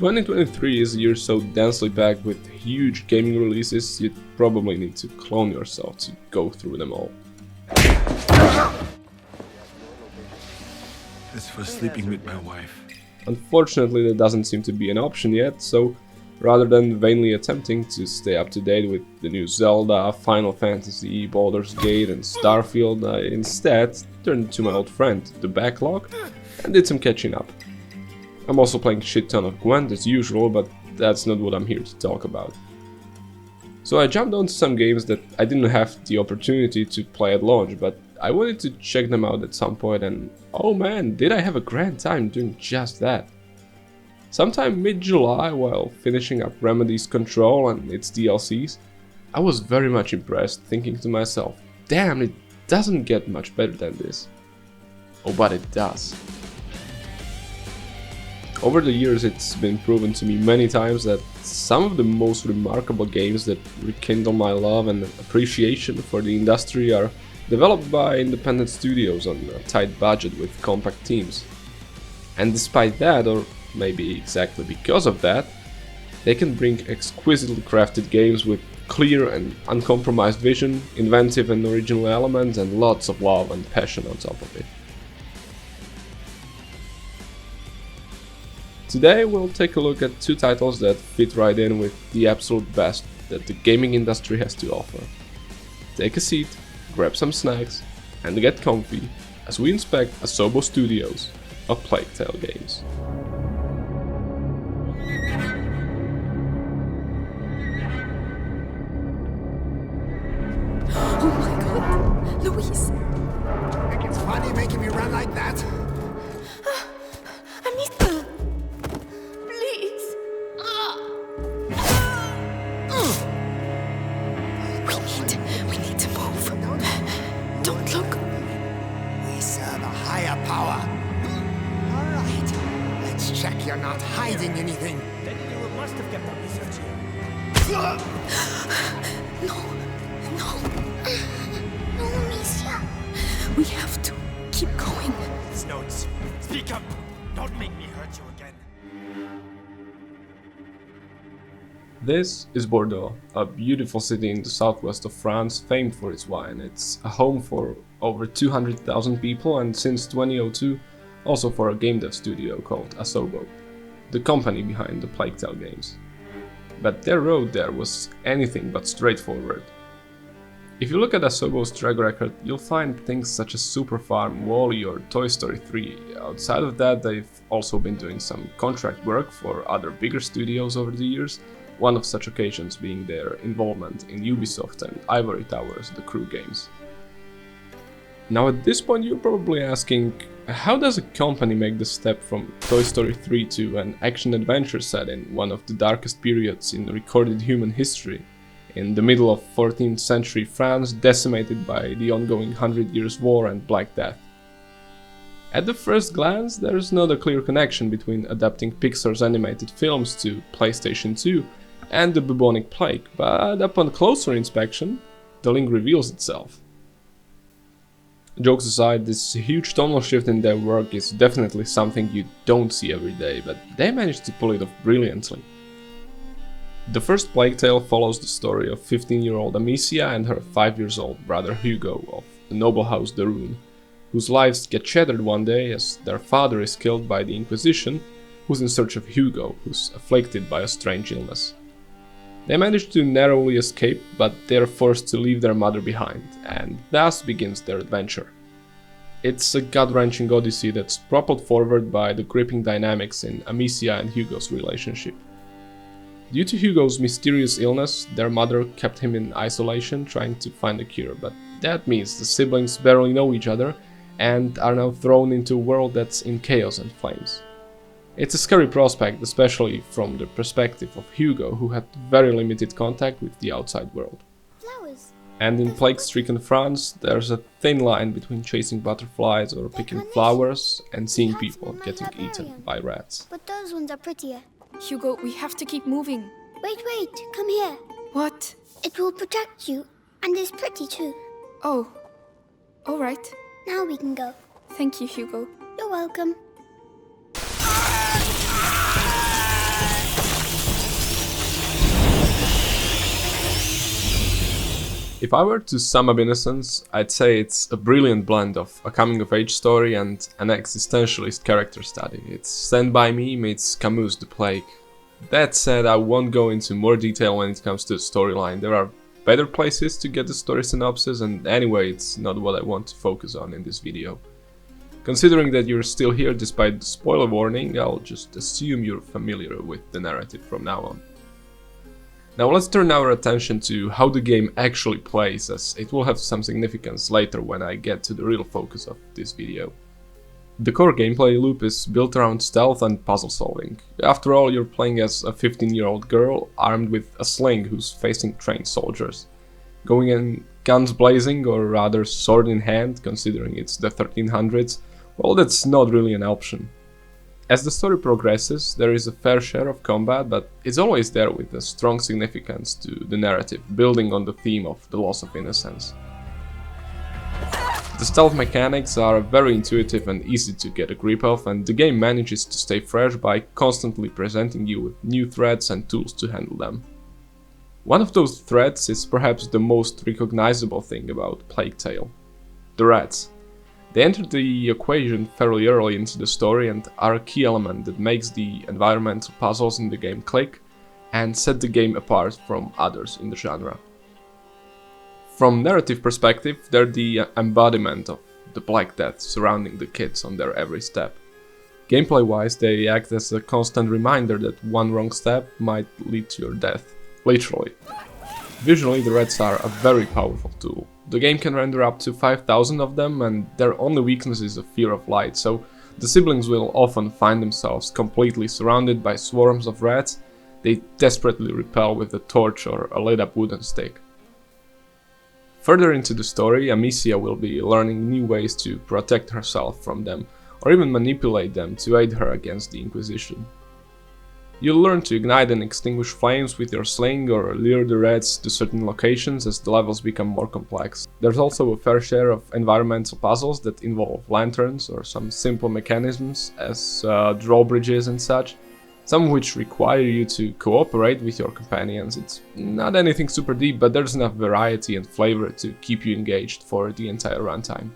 2023 is a year so densely packed with huge gaming releases, you'd probably need to clone yourself to go through them all. As for sleeping with my wife. Unfortunately, that doesn't seem to be an option yet, so rather than vainly attempting to stay up to date with the new Zelda, Final Fantasy, Baldur's Gate and Starfield, I instead turned to my old friend, the Backlog, and did some catching up. I'm also playing a shit ton of Gwent as usual, but that's not what I'm here to talk about. So I jumped onto some games that I didn't have the opportunity to play at launch, but I wanted to check them out at some point, and oh man, did I have a grand time doing just that. Sometime mid-July, while finishing up Remedy's Control and its DLCs, I was very much impressed, thinking to myself, damn, it doesn't get much better than this. Oh, but it does. Over the years, it's been proven to me many times that some of the most remarkable games that rekindle my love and appreciation for the industry are developed by independent studios on a tight budget with compact teams. And despite that, or maybe exactly because of that, they can bring exquisitely crafted games with clear and uncompromised vision, inventive and original elements, and lots of love and passion on top of it. Today we'll take a look at two titles that fit right in with the absolute best that the gaming industry has to offer. Take a seat, grab some snacks, and get comfy as we inspect Asobo Studios of Plague Tale Games. Oh my god, Louise! Think it's funny making me run like that? Anita! Please! We need to move. Don't look. We serve a higher power. All right, let's check you're not hiding anything. Then you must have kept our research here. No, Amicia. We have to keep going. Snows, speak up. Don't make me hurt you again. This is Bordeaux, a beautiful city in the southwest of France famed for its wine. It's a home for over 200,000 people and since 2002 also for a game dev studio called Asobo, the company behind the Plague Tale games. But their road there was anything but straightforward. If you look at Asobo's track record, you'll find things such as Super Farm, Wall-E or Toy Story 3. Outside of that, they've also been doing some contract work for other bigger studios over the years, one of such occasions being their involvement in Ubisoft and Ivory Tower's The Crew games. Now at this point you're probably asking, how does a company make the step from Toy Story 3 to an action-adventure set in one of the darkest periods in recorded human history, in the middle of 14th century France decimated by the ongoing 100 Years' War and Black Death? At the first glance, there's not a clear connection between adapting Pixar's animated films to PlayStation 2 and the bubonic plague, but upon closer inspection, the link reveals itself. Jokes aside, this huge tonal shift in their work is definitely something you don't see every day, but they managed to pull it off brilliantly. The first Plague Tale follows the story of 15-year-old Amicia and her 5-year-old brother Hugo of the noble house de Rune, whose lives get shattered one day as their father is killed by the Inquisition, who's in search of Hugo, who's afflicted by a strange illness. They manage to narrowly escape, but they're forced to leave their mother behind, and thus begins their adventure. It's a gut-wrenching odyssey that's propelled forward by the gripping dynamics in Amicia and Hugo's relationship. Due to Hugo's mysterious illness, their mother kept him in isolation trying to find a cure, but that means the siblings barely know each other and are now thrown into a world that's in chaos and flames. It's a scary prospect, especially from the perspective of Hugo, who had very limited contact with the outside world. Flowers. And in plague-stricken France, there's a thin line between chasing butterflies or picking flowers and seeing people getting eaten by rats. But those ones are prettier. Hugo, we have to keep moving. Wait, come here. What? It will protect you, and is pretty too. Oh. Alright. Now we can go. Thank you, Hugo. You're welcome. If I were to sum up Innocence, I'd say it's a brilliant blend of a coming-of-age story and an existentialist character study. It's Stand By Me meets Camus' The Plague. That said, I won't go into more detail when it comes to the storyline. There are better places to get the story synopsis, and anyway, it's not what I want to focus on in this video. Considering that you're still here despite the spoiler warning, I'll just assume you're familiar with the narrative from now on. Now let's turn our attention to how the game actually plays, as it will have some significance later when I get to the real focus of this video. The core gameplay loop is built around stealth and puzzle solving. After all, you're playing as a 15-year-old girl armed with a sling who's facing trained soldiers. Going in guns blazing, or rather sword in hand, considering it's the 1300s, well, that's not really an option. As the story progresses, there is a fair share of combat, but it's always there with a strong significance to the narrative, building on the theme of the loss of innocence. The stealth mechanics are very intuitive and easy to get a grip of, and the game manages to stay fresh by constantly presenting you with new threats and tools to handle them. One of those threats is perhaps the most recognizable thing about Plague Tale: the rats. They enter the equation fairly early into the story and are a key element that makes the environmental puzzles in the game click and set the game apart from others in the genre. From narrative perspective, they're the embodiment of the Black Death surrounding the kids on their every step. Gameplay-wise, they act as a constant reminder that one wrong step might lead to your death, literally. Visually, the rats are a very powerful tool. The game can render up to 5,000 of them, and their only weakness is a fear of light, so the siblings will often find themselves completely surrounded by swarms of rats they desperately repel with a torch or a lit-up wooden stick. Further into the story, Amicia will be learning new ways to protect herself from them, or even manipulate them to aid her against the Inquisition. You'll learn to ignite and extinguish flames with your sling or lure the rats to certain locations as the levels become more complex. There's also a fair share of environmental puzzles that involve lanterns or some simple mechanisms as drawbridges and such, some of which require you to cooperate with your companions. It's not anything super deep, but there's enough variety and flavor to keep you engaged for the entire runtime.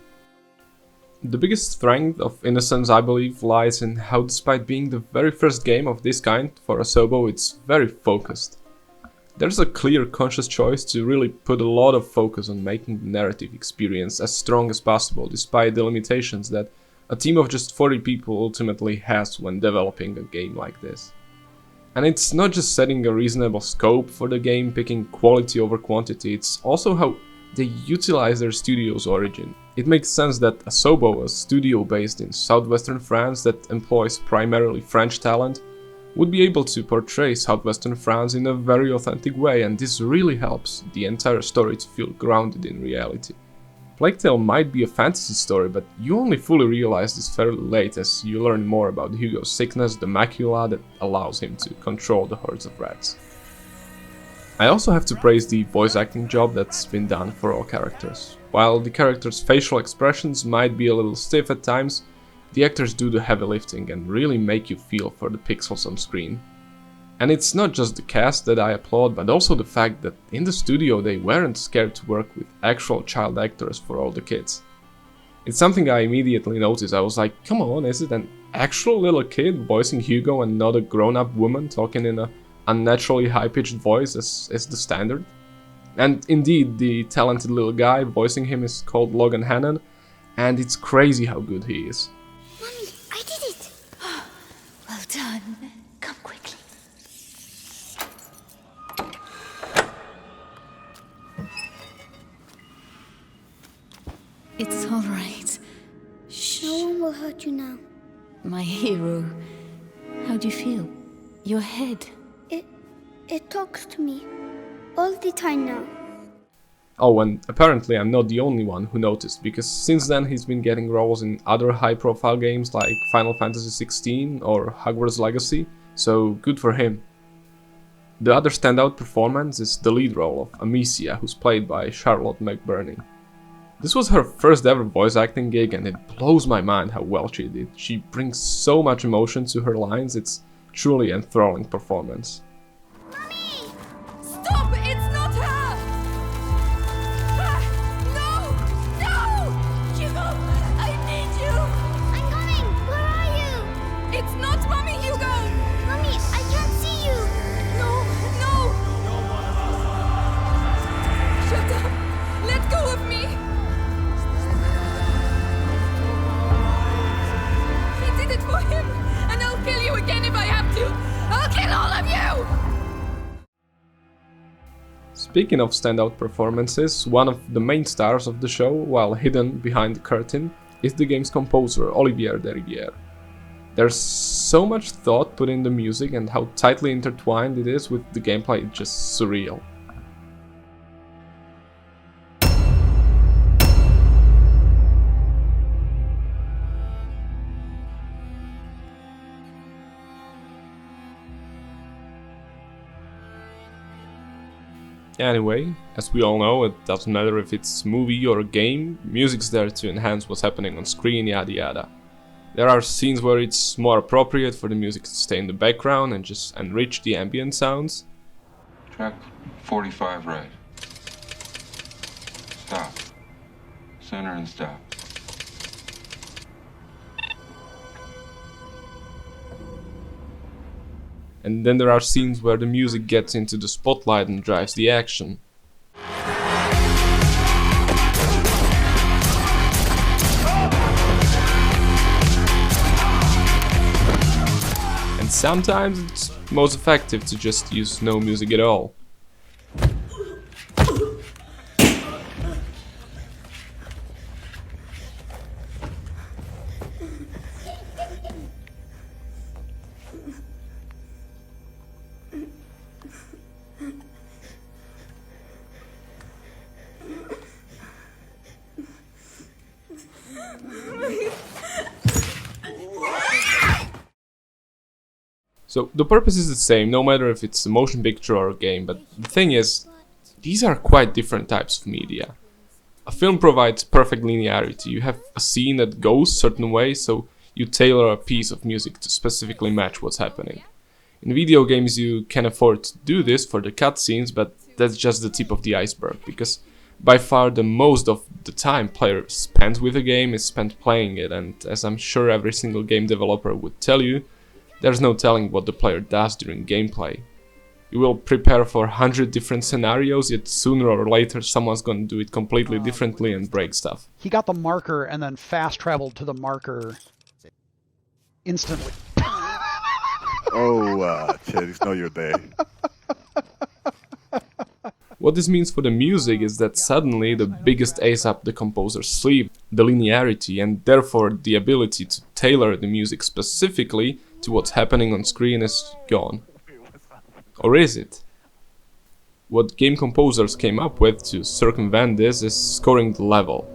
The biggest strength of Innocence, I believe, lies in how, despite being the very first game of this kind for Asobo, it's very focused. There's a clear, conscious choice to really put a lot of focus on making the narrative experience as strong as possible, despite the limitations that a team of just 40 people ultimately has when developing a game like this. And it's not just setting a reasonable scope for the game, picking quality over quantity, it's also how they utilize their studio's origin. It makes sense that Asobo, a studio based in southwestern France that employs primarily French talent, would be able to portray southwestern France in a very authentic way, and this really helps the entire story to feel grounded in reality. Plague Tale might be a fantasy story, but you only fully realize this fairly late as you learn more about Hugo's sickness, the macula that allows him to control the herds of rats. I also have to praise the voice acting job that's been done for all characters. While the characters' facial expressions might be a little stiff at times, the actors do the heavy lifting and really make you feel for the pixels on screen. And it's not just the cast that I applaud, but also the fact that in the studio they weren't scared to work with actual child actors for all the kids. It's something I immediately noticed. I was like, come on, is it an actual little kid voicing Hugo and not a grown-up woman talking in a unnaturally high-pitched voice as the standard? And indeed, the talented little guy voicing him is called Logan Hannon, and it's crazy how good he is. Mommy, I did it! Well done. Come quickly. It's all right. Shh. No one will hurt you now. My hero. How do you feel? Your head. It talks to me. All the time now. Oh, and apparently I'm not the only one who noticed, because since then he's been getting roles in other high-profile games like Final Fantasy XVI or Hogwarts Legacy, so good for him. The other standout performance is the lead role of Amicia, who's played by Charlotte McBurney. This was her first ever voice acting gig, and it blows my mind how well she did. She brings so much emotion to her lines, it's truly enthralling performance. Stop! It's not her! Speaking of standout performances, one of the main stars of the show, while hidden behind the curtain, is the game's composer, Olivier Derivière. There's so much thought put in the music, and how tightly intertwined it is with the gameplay is just surreal. Anyway, as we all know, it doesn't matter if it's a movie or a game, music's there to enhance what's happening on screen, yada yada. There are scenes where it's more appropriate for the music to stay in the background and just enrich the ambient sounds. Track 45 right. Stop. Center and stop. And then there are scenes where the music gets into the spotlight and drives the action. And sometimes it's most effective to just use no music at all. So the purpose is the same, no matter if it's a motion picture or a game, but the thing is, these are quite different types of media. A film provides perfect linearity. You have a scene that goes a certain way, so you tailor a piece of music to specifically match what's happening. In video games you can afford to do this for the cutscenes, but that's just the tip of the iceberg, because by far the most of the time players spend with a game is spent playing it, and as I'm sure every single game developer would tell you, there's no telling what the player does during gameplay. You will prepare for 100 different scenarios, yet sooner or later someone's gonna do it completely differently and break stuff. He got the marker and then fast traveled to the marker instantly. Cherries, know your day. What this means for the music is that suddenly the biggest ace up the composer's sleeve, the linearity, and therefore the ability to tailor the music specifically to what's happening on screen, is gone. Or is it? What game composers came up with to circumvent this is scoring the level.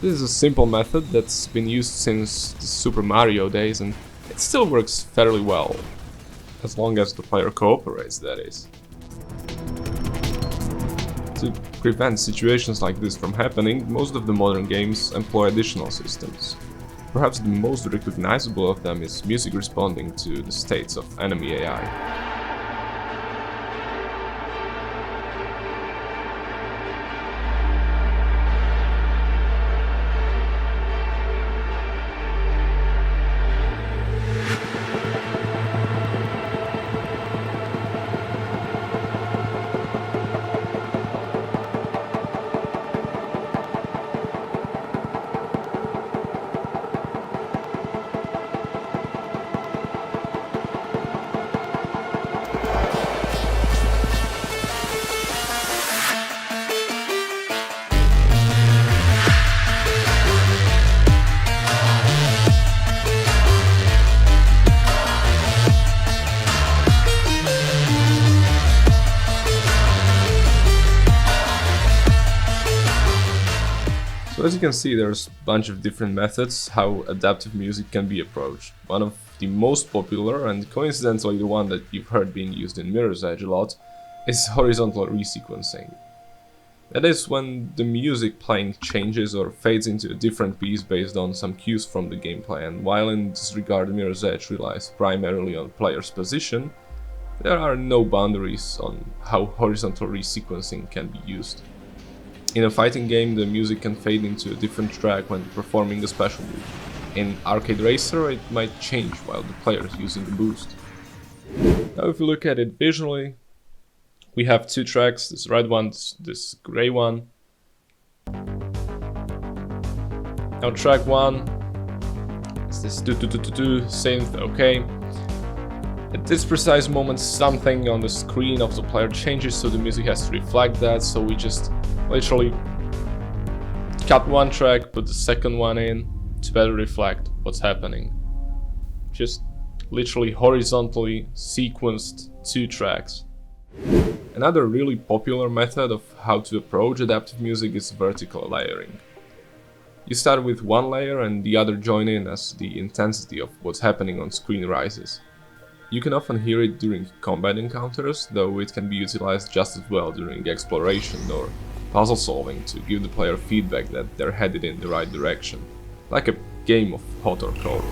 This is a simple method that's been used since the Super Mario days, and it still works fairly well. As long as the player cooperates, that is. To prevent situations like this from happening, most of the modern games employ additional systems. Perhaps the most recognizable of them is music responding to the states of enemy AI. So as you can see, there's a bunch of different methods how adaptive music can be approached. One of the most popular, and coincidentally the one that you've heard being used in Mirror's Edge a lot, is horizontal resequencing. That is when the music playing changes or fades into a different piece based on some cues from the gameplay, and while in this regard Mirror's Edge relies primarily on player's position, there are no boundaries on how horizontal resequencing can be used. In a fighting game, the music can fade into a different track when performing a special move. In Arcade Racer, it might change while the player is using a boost. Now if you look at it visually, we have two tracks, this red one, this grey one. Now track 1 is this do synth, okay. At this precise moment something on the screen of the player changes, so the music has to reflect that, so we just literally cut one track, put the second one in to better reflect what's happening. Just literally horizontally sequenced two tracks. Another really popular method of how to approach adaptive music is vertical layering. You start with one layer and the other join in as the intensity of what's happening on screen rises. You can often hear it during combat encounters, though it can be utilized just as well during exploration or puzzle solving to give the player feedback that they're headed in the right direction, like a game of hot or cold.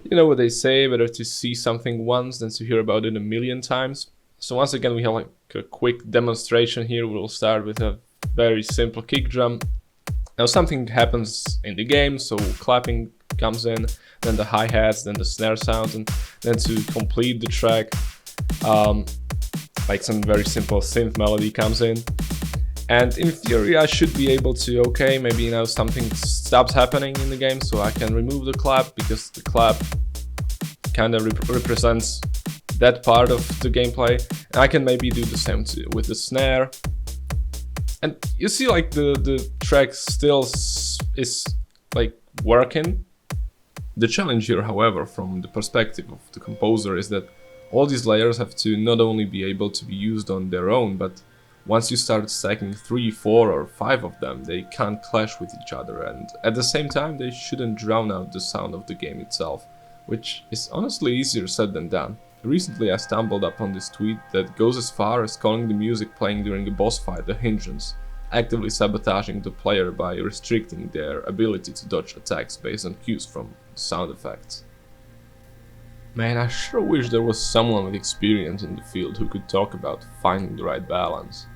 You know what they say, better to see something once than to hear about it a million times. So once again we have like a quick demonstration here. We'll start with a very simple kick drum. Now something happens in the game, so clapping comes in, then the hi-hats, then the snare sounds, and then to complete the track, like some very simple synth melody comes in. And in theory I should be able to, okay, maybe now something stops happening in the game, so I can remove the clap, because the clap kind of represents that part of the gameplay. And I can maybe do the same too with the snare. And you see like the track still is like working. The challenge here, however, from the perspective of the composer, is that all these layers have to not only be able to be used on their own, but once you start stacking 3, 4 or 5 of them, they can't clash with each other, and at the same time they shouldn't drown out the sound of the game itself, which is honestly easier said than done. Recently I stumbled upon this tweet that goes as far as calling the music playing during a boss fight a hindrance, actively sabotaging the player by restricting their ability to dodge attacks based on cues from sound effects. Man, I sure wish there was someone with experience in the field who could talk about finding the right balance.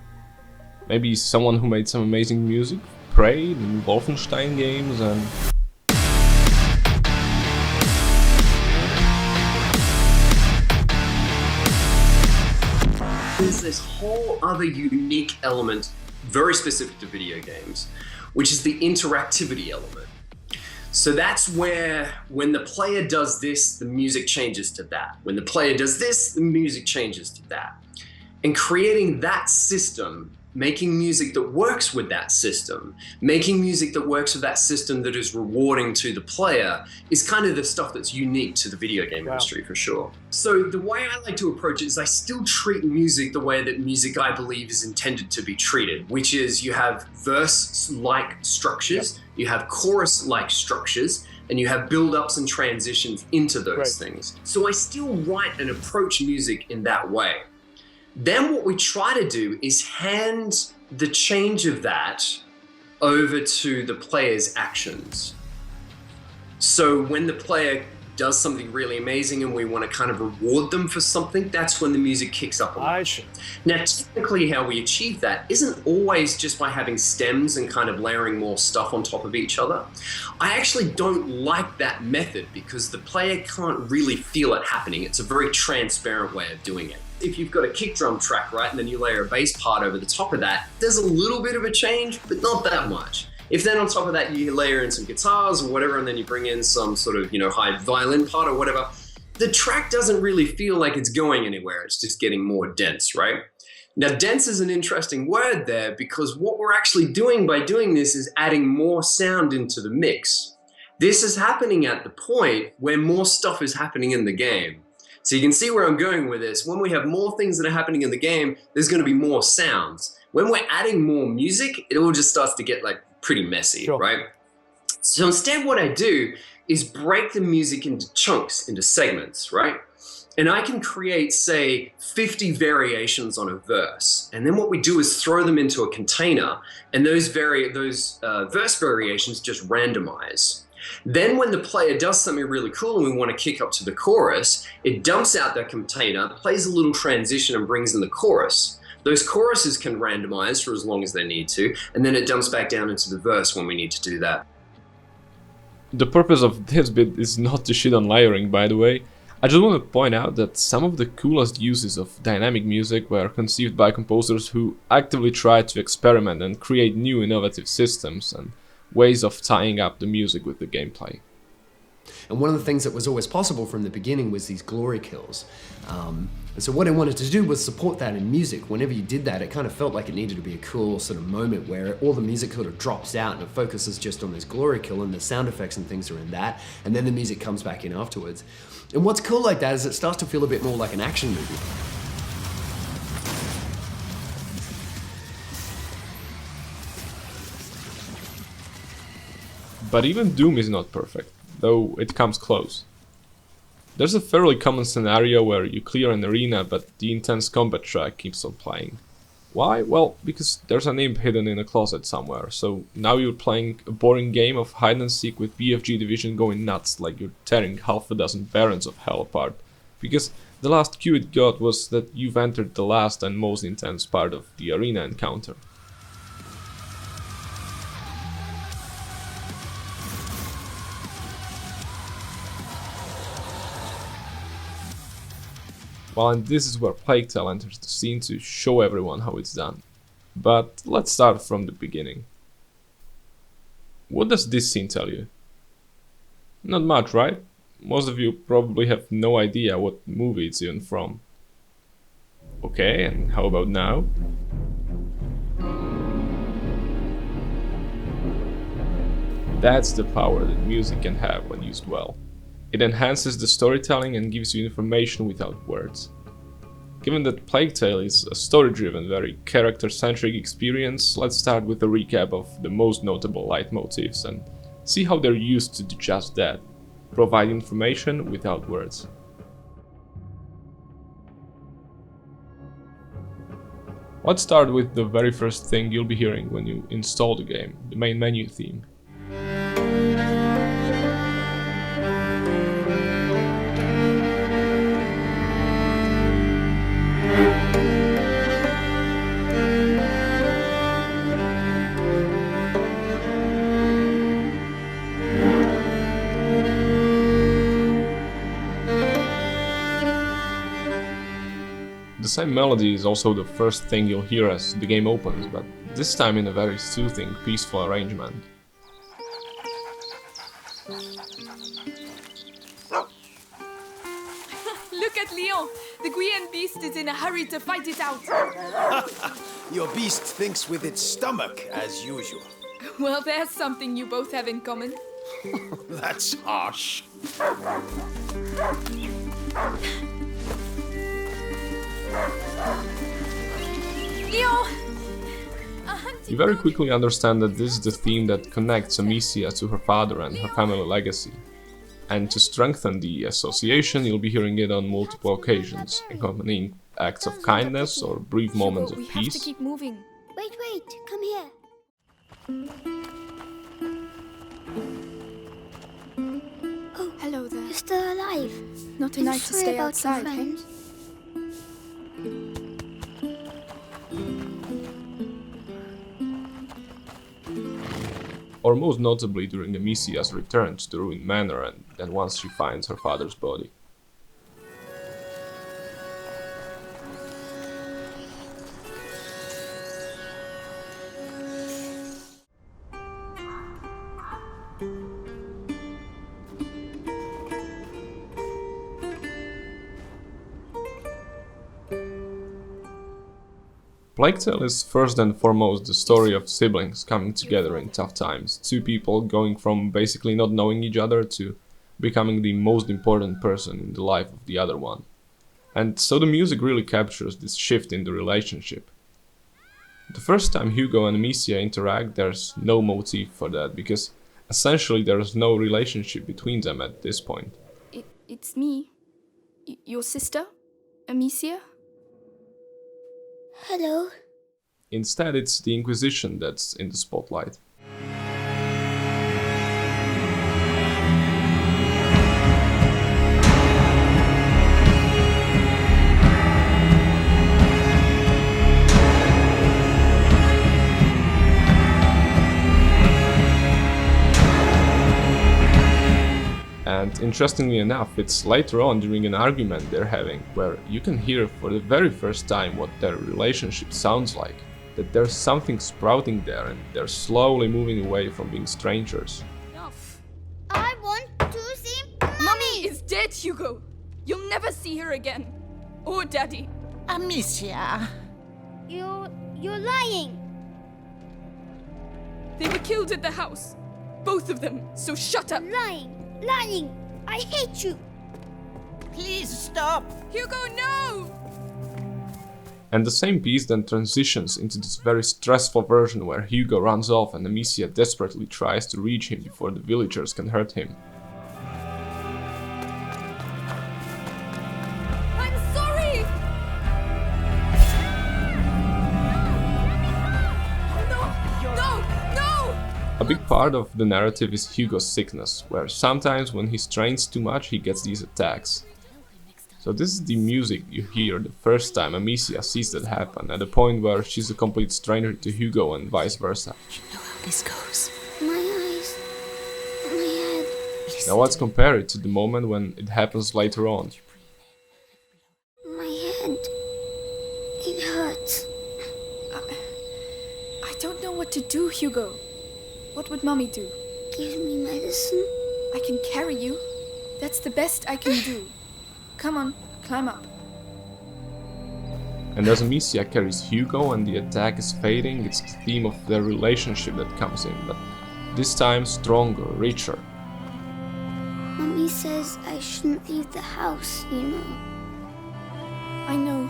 Maybe someone who made some amazing music, Prey, and Wolfenstein games, and... There's this whole other unique element, very specific to video games, which is the interactivity element. So that's where, when the player does this, the music changes to that. When the player does this, the music changes to that. And creating that system, making music that works with that system, making music that works with that system that is rewarding to the player, is kind of the stuff that's unique to the video game industry for sure. So the way I like to approach it is I still treat music the way that music, I believe, is intended to be treated, which is you have verse-like structures, you have chorus-like structures, and you have build-ups and transitions into those things. So I still write and approach music in that way. Then what we try to do is hand the change of that over to the player's actions. So when the player does something really amazing and we want to kind of reward them for something, that's when the music kicks up a notch. Now, typically how we achieve that isn't always just by having stems and kind of layering more stuff on top of each other. I actually don't like that method because the player can't really feel it happening. It's a very transparent way of doing it. If you've got a kick drum track, right, and then you layer a bass part over the top of that, there's a little bit of a change, but not that much. If then on top of that you layer in some guitars or whatever, and then you bring in some sort of, high violin part or whatever, the track doesn't really feel like it's going anywhere. It's just getting more dense, right? Now, dense is an interesting word there because what we're actually doing by doing this is adding more sound into the mix. This is happening at the point where more stuff is happening in the game. So you can see where I'm going with this. When we have more things that are happening in the game, there's going to be more sounds. When we're adding more music, it all just starts to get like pretty messy, right? So instead what I do is break the music into chunks, into segments, right? And I can create, say, 50 variations on a verse. And then what we do is throw them into a container, and those verse variations just randomize. Then when the player does something really cool and we want to kick up to the chorus, it dumps out that container, plays a little transition and brings in the chorus. Those choruses can randomize for as long as they need to, and then it dumps back down into the verse when we need to do that. The purpose of this bit is not to shit on layering, by the way. I just want to point out that some of the coolest uses of dynamic music were conceived by composers who actively tried to experiment and create new innovative systems and ways of tying up the music with the gameplay. And one of the things that was always possible from the beginning was these glory kills. And so what I wanted to do was support that in music. Whenever you did that, it kind of felt like it needed to be a cool sort of moment where all the music sort of drops out and it focuses just on this glory kill, and the sound effects and things are in that, and then the music comes back in afterwards. And what's cool like that is it starts to feel a bit more like an action movie. But even Doom is not perfect, though it comes close. There's a fairly common scenario where you clear an arena but the intense combat track keeps on playing. Why? Well, because there's an imp hidden in a closet somewhere, so now you're playing a boring game of hide and seek with BFG Division going nuts like you're tearing half a dozen Barons of Hell apart, because the last cue it got was that you've entered the last and most intense part of the arena encounter. Well, and this is where Plague Tale enters the scene to show everyone how it's done. But let's start from the beginning. What does this scene tell you? Not much, right? Most of you probably have no idea what movie it's even from. Okay, and how about now? That's the power that music can have when used well. It enhances the storytelling and gives you information without words. Given that Plague Tale is a story-driven, very character-centric experience, let's start with a recap of the most notable leitmotifs and see how they're used to do just that, provide information without words. Let's start with the very first thing you'll be hearing when you install the game, the main menu theme. The same melody is also the first thing you'll hear as the game opens, but this time in a very soothing, peaceful arrangement. Look at Leon! The Guian beast is in a hurry to fight it out! Your beast thinks with its stomach, as usual. Well, there's something you both have in common. That's harsh. Leon! You very quickly understand that this is the theme that connects Amicia to her father and her family legacy. And to strengthen the association, you'll be hearing it on multiple occasions, accompanying acts of kindness or brief moments of We have to peace. keep moving. Wait, come here. Oh, hello there. You're still alive. Not a I'm night to sorry stay about outside, your eh? friends. Or most notably during Amicia's return to the ruined manor and then once she finds her father's body. Plague Tale is first and foremost the story of siblings coming together in tough times, two people going from basically not knowing each other to becoming the most important person in the life of the other one. And so the music really captures this shift in the relationship. The first time Hugo and Amicia interact, there's no motif for that, because essentially there's no relationship between them at this point. It's me. Your sister? Amicia? Hello. Instead, it's the Inquisition that's in the spotlight. And interestingly enough, it's later on during an argument they're having, where you can hear for the very first time what their relationship sounds like. That there's something sprouting there and they're slowly moving away from being strangers. Enough. I want to see Mummy is dead, Hugo. You'll never see her again. Or Daddy. Amicia. You're lying. They were killed at the house. Both of them. So shut up. Lying. Lying. I hate you. Please stop. Hugo, no! And the same piece then transitions into this very stressful version where Hugo runs off and Amicia desperately tries to reach him before the villagers can hurt him. I'm sorry! No! A big part of the narrative is Hugo's sickness, where sometimes when he strains too much he gets these attacks. So this is the music you hear the first time Amicia sees that happen, at the point where she's a complete stranger to Hugo and vice versa. You know how this goes. My eyes. My head. Now let's compare it to the moment when it happens later on. My head. It hurts. I don't know what to do, Hugo. What would Mommy do? Give me medicine. I can carry you. That's the best I can do. Come on, climb up. And as Amicia carries Hugo and the attack is fading, it's the theme of their relationship that comes in, but this time stronger, richer. Mommy says I shouldn't leave the house, you know. I know.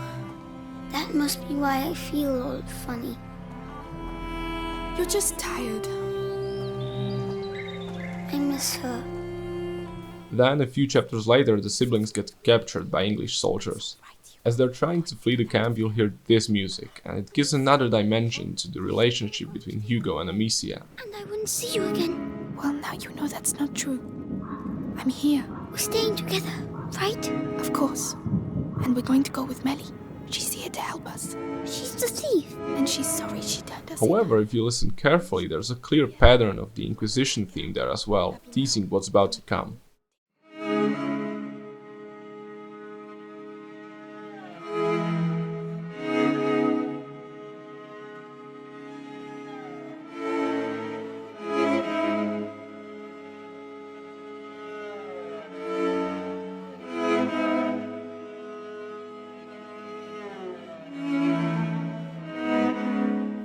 That must be why I feel all funny. You're just tired. I miss her. Then, a few chapters later, the siblings get captured by English soldiers. As they're trying to flee the camp, you'll hear this music, and it gives another dimension to the relationship between Hugo and Amicia. And I wouldn't see you again. Well, now you know that's not true. I'm here. We're staying together, right? Of course. And we're going to go with Melly. She's here to help us. She's the thief. And she's sorry she turned us However, if you listen carefully, there's a clear pattern of the Inquisition theme there as well, teasing what's about to come.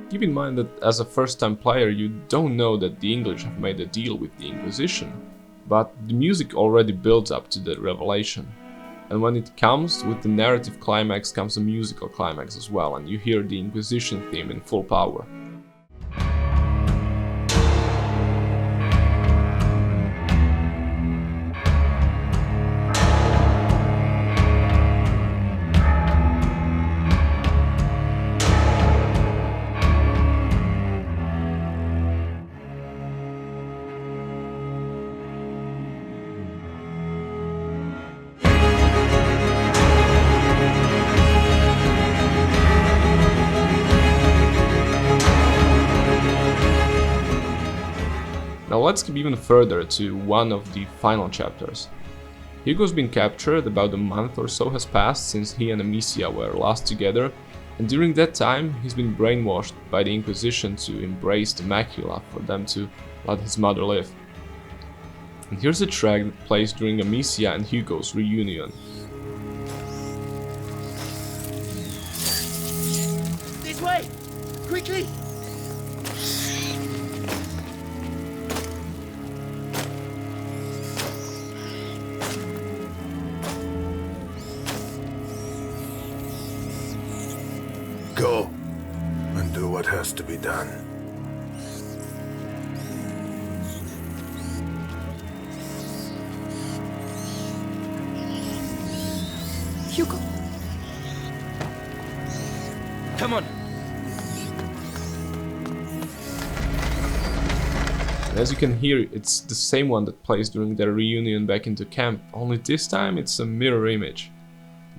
Keep in mind that as a first-time player you don't know that the English have made a deal with the Inquisition, but the music already builds up to the revelation. And when it comes, with the narrative climax comes a musical climax as well, and you hear the Inquisition theme in full power. Now let's skip even further to one of the final chapters. Hugo's been captured, about a month or so has passed since he and Amicia were last together, and during that time he's been brainwashed by the Inquisition to embrace the macula for them to let his mother live. And here's a track that plays during Amicia and Hugo's reunion. This way! Quickly! Go and do what has to be done. Come on. And as you can hear, it's the same one that plays during their reunion back into camp, only this time it's a mirror image.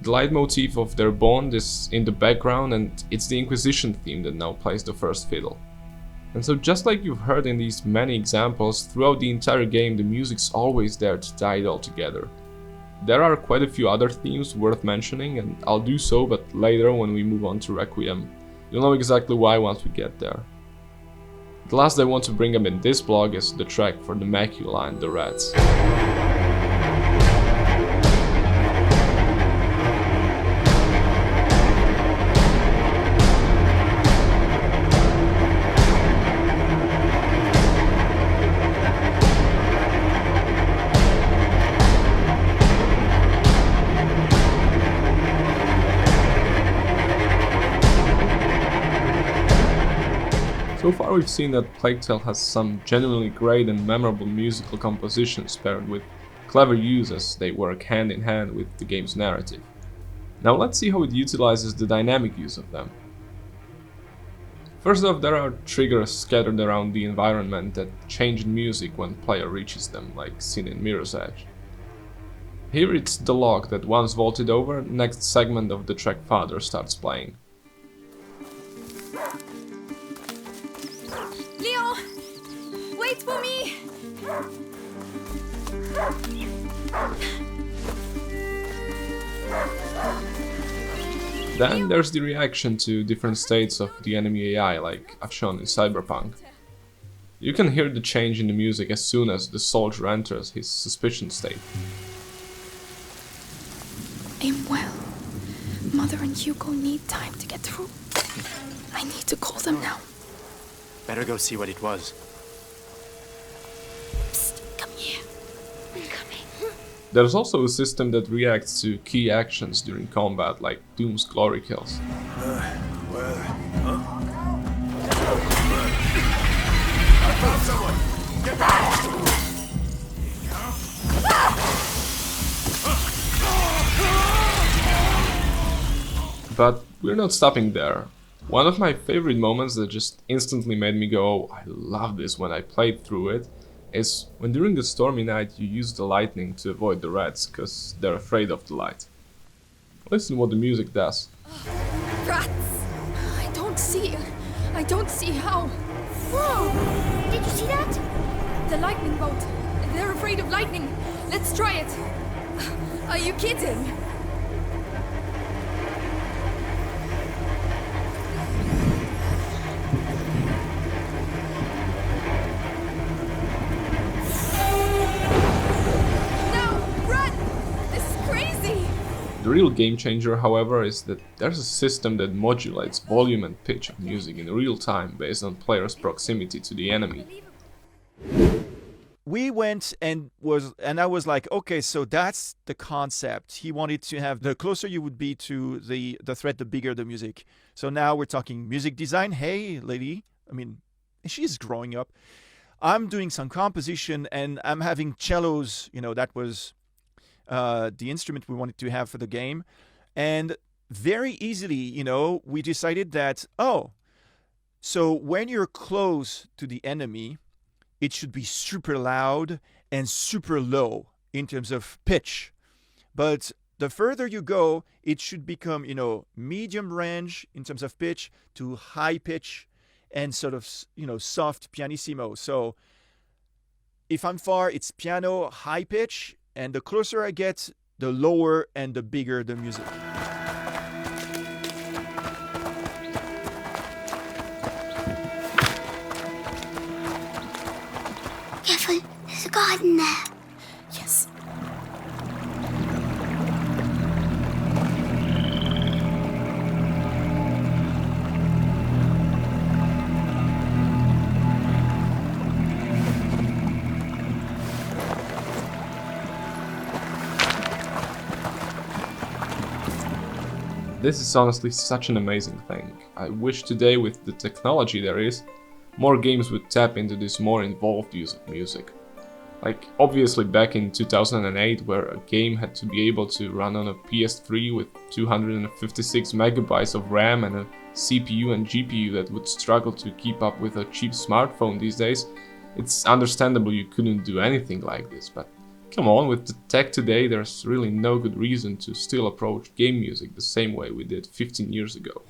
The leitmotif of their bond is in the background, and it's the Inquisition theme that now plays the first fiddle. And so just like you've heard in these many examples, throughout the entire game the music's always there to tie it all together. There are quite a few other themes worth mentioning, and I'll do so, but later when we move on to Requiem. You'll know exactly why once we get there. The last I want to bring up in this blog is the track for the Macula and the Rats. So far we've seen that Plague Tale has some genuinely great and memorable musical compositions paired with clever use as they work hand in hand with the game's narrative. Now let's see how it utilizes the dynamic use of them. First off, there are triggers scattered around the environment that change in music when player reaches them, like seen in Mirror's Edge. Here it's the log that once vaulted over, next segment of the track Father starts playing. Leon! Wait for me! Then there's the reaction to different states of the enemy AI, like I've shown in Cyberpunk. You can hear the change in the music as soon as the soldier enters his suspicion state. Aim well. Mother and Hugo need time to get through. I need to call them now. Better go see what it was. Psst, come here. I'm coming. There's also a system that reacts to key actions during combat, like Doom's glory kills. I found someone! Get back! But we're not stopping there. One of my favorite moments that just instantly made me go, oh, I love this when I played through it, is when during the stormy night you use the lightning to avoid the rats, cause they're afraid of the light. Listen what the music does. Rats! I don't see how. Whoa! Did you see that? The lightning bolt. They're afraid of lightning. Let's try it. Are you kidding? The real game changer, however, is that there's a system that modulates volume and pitch of music in real time based on players' proximity to the enemy. We went and I was like, okay, so that's the concept. He wanted to have the closer you would be to the threat, the bigger the music. So now we're talking music design. Hey, lady, I mean, she's growing up. I'm doing some composition and I'm having cellos, that was the instrument we wanted to have for the game. And very easily, we decided that, so when you're close to the enemy, it should be super loud and super low in terms of pitch. But the further you go, it should become, medium range in terms of pitch to high pitch and sort of, soft pianissimo. So if I'm far, it's piano, high pitch. And the closer I get, the lower and the bigger the music. Careful, there's a garden there. Yes. This is honestly such an amazing thing. I wish today, with the technology there is, more games would tap into this more involved use of music. Like, obviously back in 2008, where a game had to be able to run on a PS3 with 256 megabytes of RAM and a CPU and GPU that would struggle to keep up with a cheap smartphone these days, it's understandable you couldn't do anything like this, but come on, with the tech today, there's really no good reason to still approach game music the same way we did 15 years ago.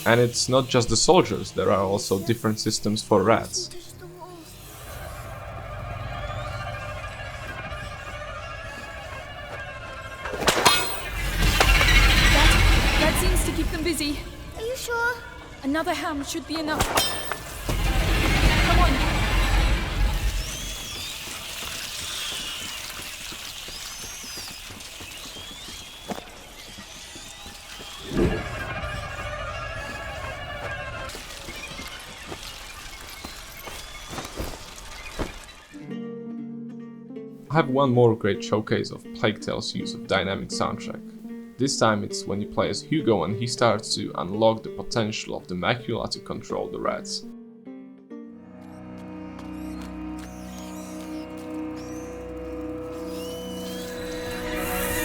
And it's not just the soldiers, there are also different systems for rats. That seems to keep them busy. Are you sure? Another ham should be enough. Come on. I have one more great showcase of Plague Tale's use of dynamic soundtrack. This time it's when you play as Hugo and he starts to unlock the potential of the macula to control the rats.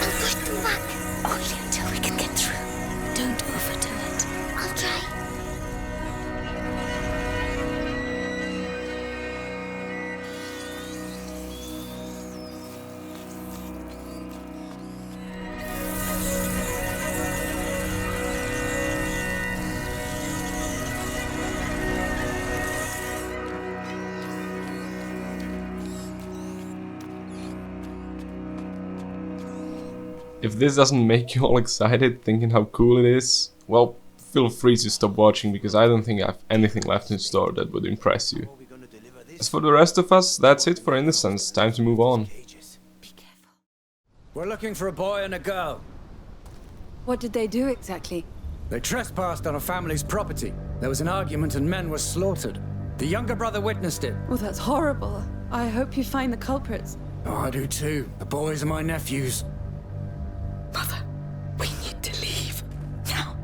I'll push them back. Only until we can get through. Don't overdo it. I'll try. If this doesn't make you all excited thinking how cool it is, well, feel free to stop watching because I don't think I have anything left in store that would impress you. As for the rest of us, that's it for Innocence, time to move on. We're looking for a boy and a girl. What did they do exactly? They trespassed on a family's property. There was an argument and men were slaughtered. The younger brother witnessed it. Oh, that's horrible. I hope you find the culprits. Oh, I do too. The boys are my nephews. Mother, we need to leave. Now.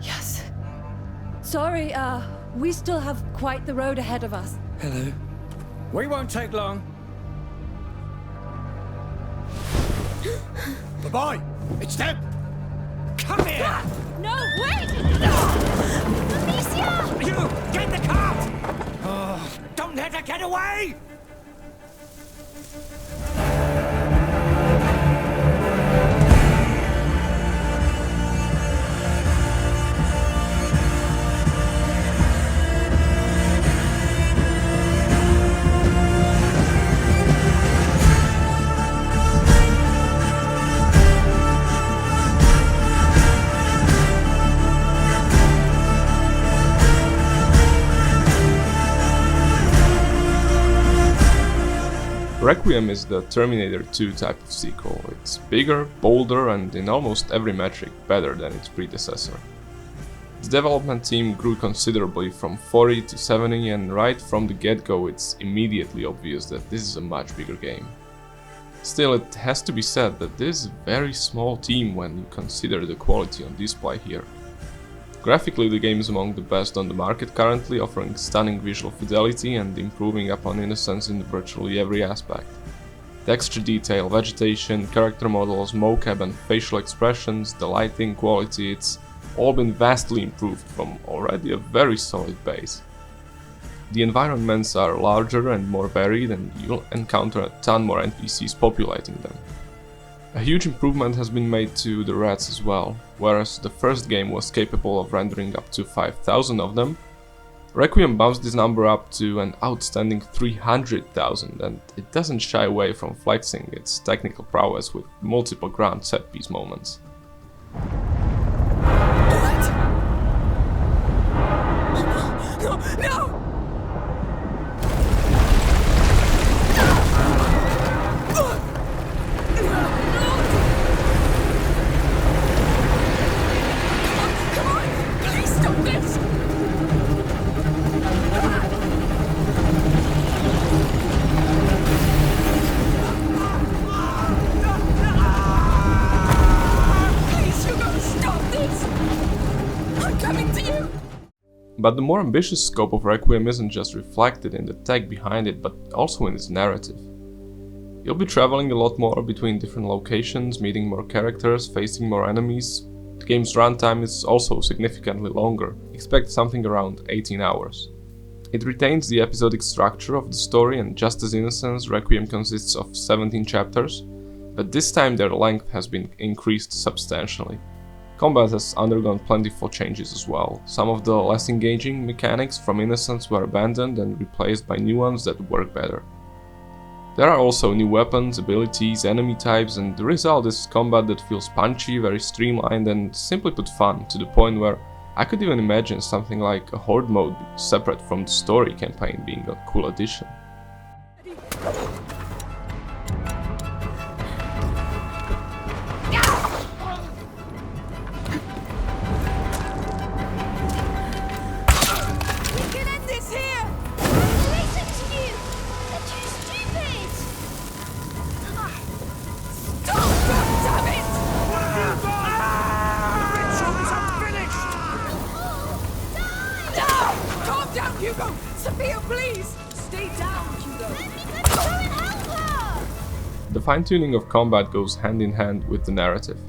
Yes. Sorry, we still have quite the road ahead of us. Hello. We won't take long. The boy! It's them! Come here! No, wait! Amicia! You! Get the cart! Oh, don't let her get away! Requiem is the Terminator 2 type of sequel. It's bigger, bolder, and in almost every metric better than its predecessor. Its development team grew considerably from 40 to 70, and right from the get-go it's immediately obvious that this is a much bigger game. Still, it has to be said that this is a very small team when you consider the quality on display here. Graphically, the game is among the best on the market currently, offering stunning visual fidelity and improving upon Innocence in virtually every aspect. Texture detail, vegetation, character models, mocap and facial expressions, the lighting quality, it's all been vastly improved from already a very solid base. The environments are larger and more varied, and you'll encounter a ton more NPCs populating them. A huge improvement has been made to the rats as well. Whereas the first game was capable of rendering up to 5,000 of them, Requiem bumps this number up to an outstanding 300,000, and it doesn't shy away from flexing its technical prowess with multiple grand set-piece moments. No! No! Please, Hugo, But the more ambitious scope of Requiem isn't just reflected in the tech behind it, but also in its narrative. You'll be traveling a lot more between different locations, meeting more characters, facing more enemies. The game's runtime is also significantly longer, expect something around 18 hours. It retains the episodic structure of the story, and just as Innocence, Requiem consists of 17 chapters, but this time their length has been increased substantially. Combat has undergone plentiful changes as well. Some of the less engaging mechanics from Innocence were abandoned and replaced by new ones that work better. There are also new weapons, abilities, enemy types, and the result is combat that feels punchy, very streamlined, and simply put fun, to the point where I could even imagine something like a horde mode separate from the story campaign being a cool addition. The fine-tuning of combat goes hand in hand with the narrative.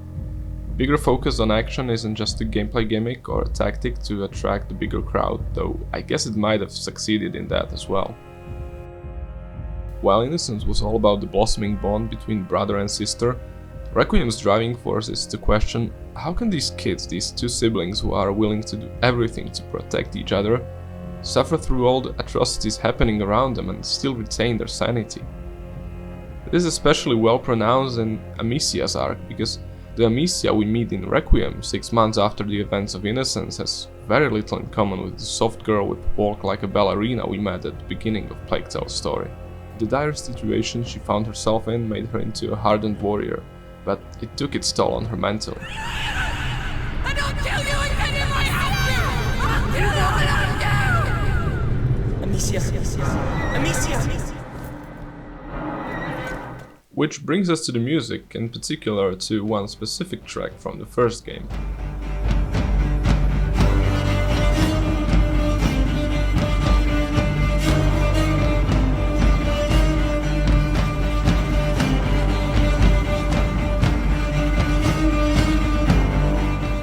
Bigger focus on action isn't just a gameplay gimmick or a tactic to attract the bigger crowd, though I guess it might have succeeded in that as well. While Innocence was all about the blossoming bond between brother and sister, Requiem's driving force is the question, how can these kids, these two siblings who are willing to do everything to protect each other, suffer through all the atrocities happening around them and still retain their sanity? This is especially well pronounced in Amicia's arc, because the Amicia we meet in Requiem 6 months after the events of Innocence has very little in common with the soft girl with walk like a ballerina we met at the beginning of Plague Tale's story. The dire situation she found herself in made her into a hardened warrior, but it took its toll on her mentally. And I'll kill you again if I have to! I'll kill you! Amicia! Amicia! Which brings us to the music, in particular to one specific track from the first game.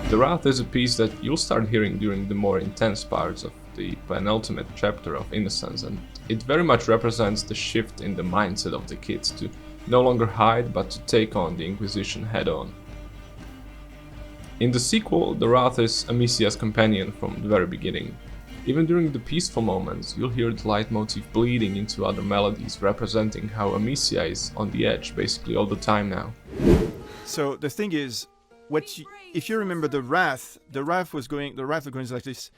The Wrath is a piece that you'll start hearing during the more intense parts of the penultimate chapter of Innocence, and it very much represents the shift in the mindset of the kids to no longer hide, but to take on the Inquisition head-on. In the sequel, the Wrath is Amicia's companion from the very beginning. Even during the peaceful moments, you'll hear the leitmotif bleeding into other melodies, representing how Amicia is on the edge basically all the time now. So the thing is, if you remember the Wrath was going like this.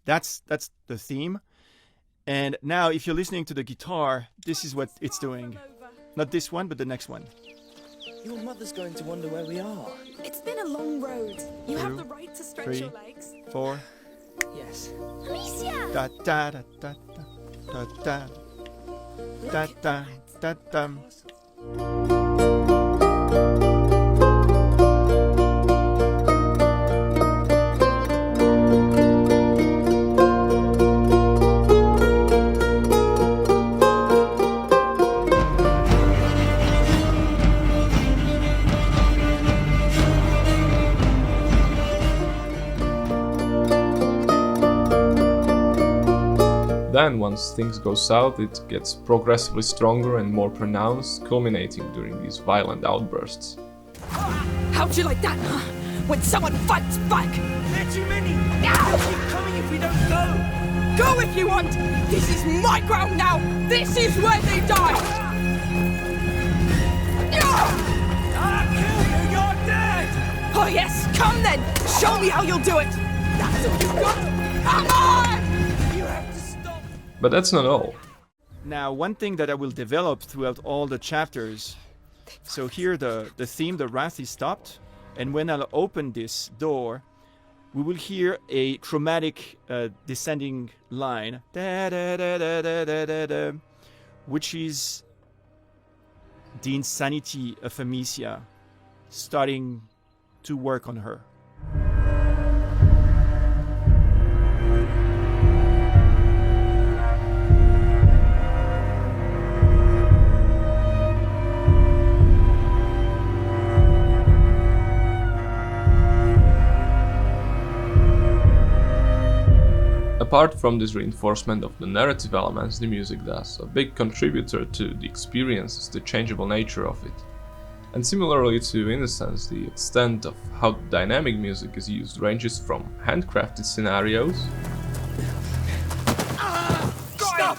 That's the theme. And now if you're listening to the guitar, this is what it's doing. Not this one, but the next one. Your mother's going to wonder where we are. It's been a long road. You have the right to stretch your legs. 4. Yes. Amicia! Da da da da da da da da da da. Then, once things go south, it gets progressively stronger and more pronounced, culminating during these violent outbursts. How'd you like that, huh? When someone fights back! There are too many! They'll keep coming if we don't go! Go if you want! This is my ground now! This is where they die! I'll kill you! You're dead! Oh yes, come then! Show me how you'll do it! That's all you've got! Come on! You have to stop! But that's not all. Now, one thing that I will develop throughout all the chapters. So here the theme, the Wrath, is stopped. And when I'll open this door, we will hear a chromatic descending line, which is the insanity of Amicia. starting to work on her. Apart from this reinforcement of the narrative elements the music does, a big contributor to the experience is the changeable nature of it. And similarly to Innocence, the extent of how dynamic music is used ranges from handcrafted scenarios Stop!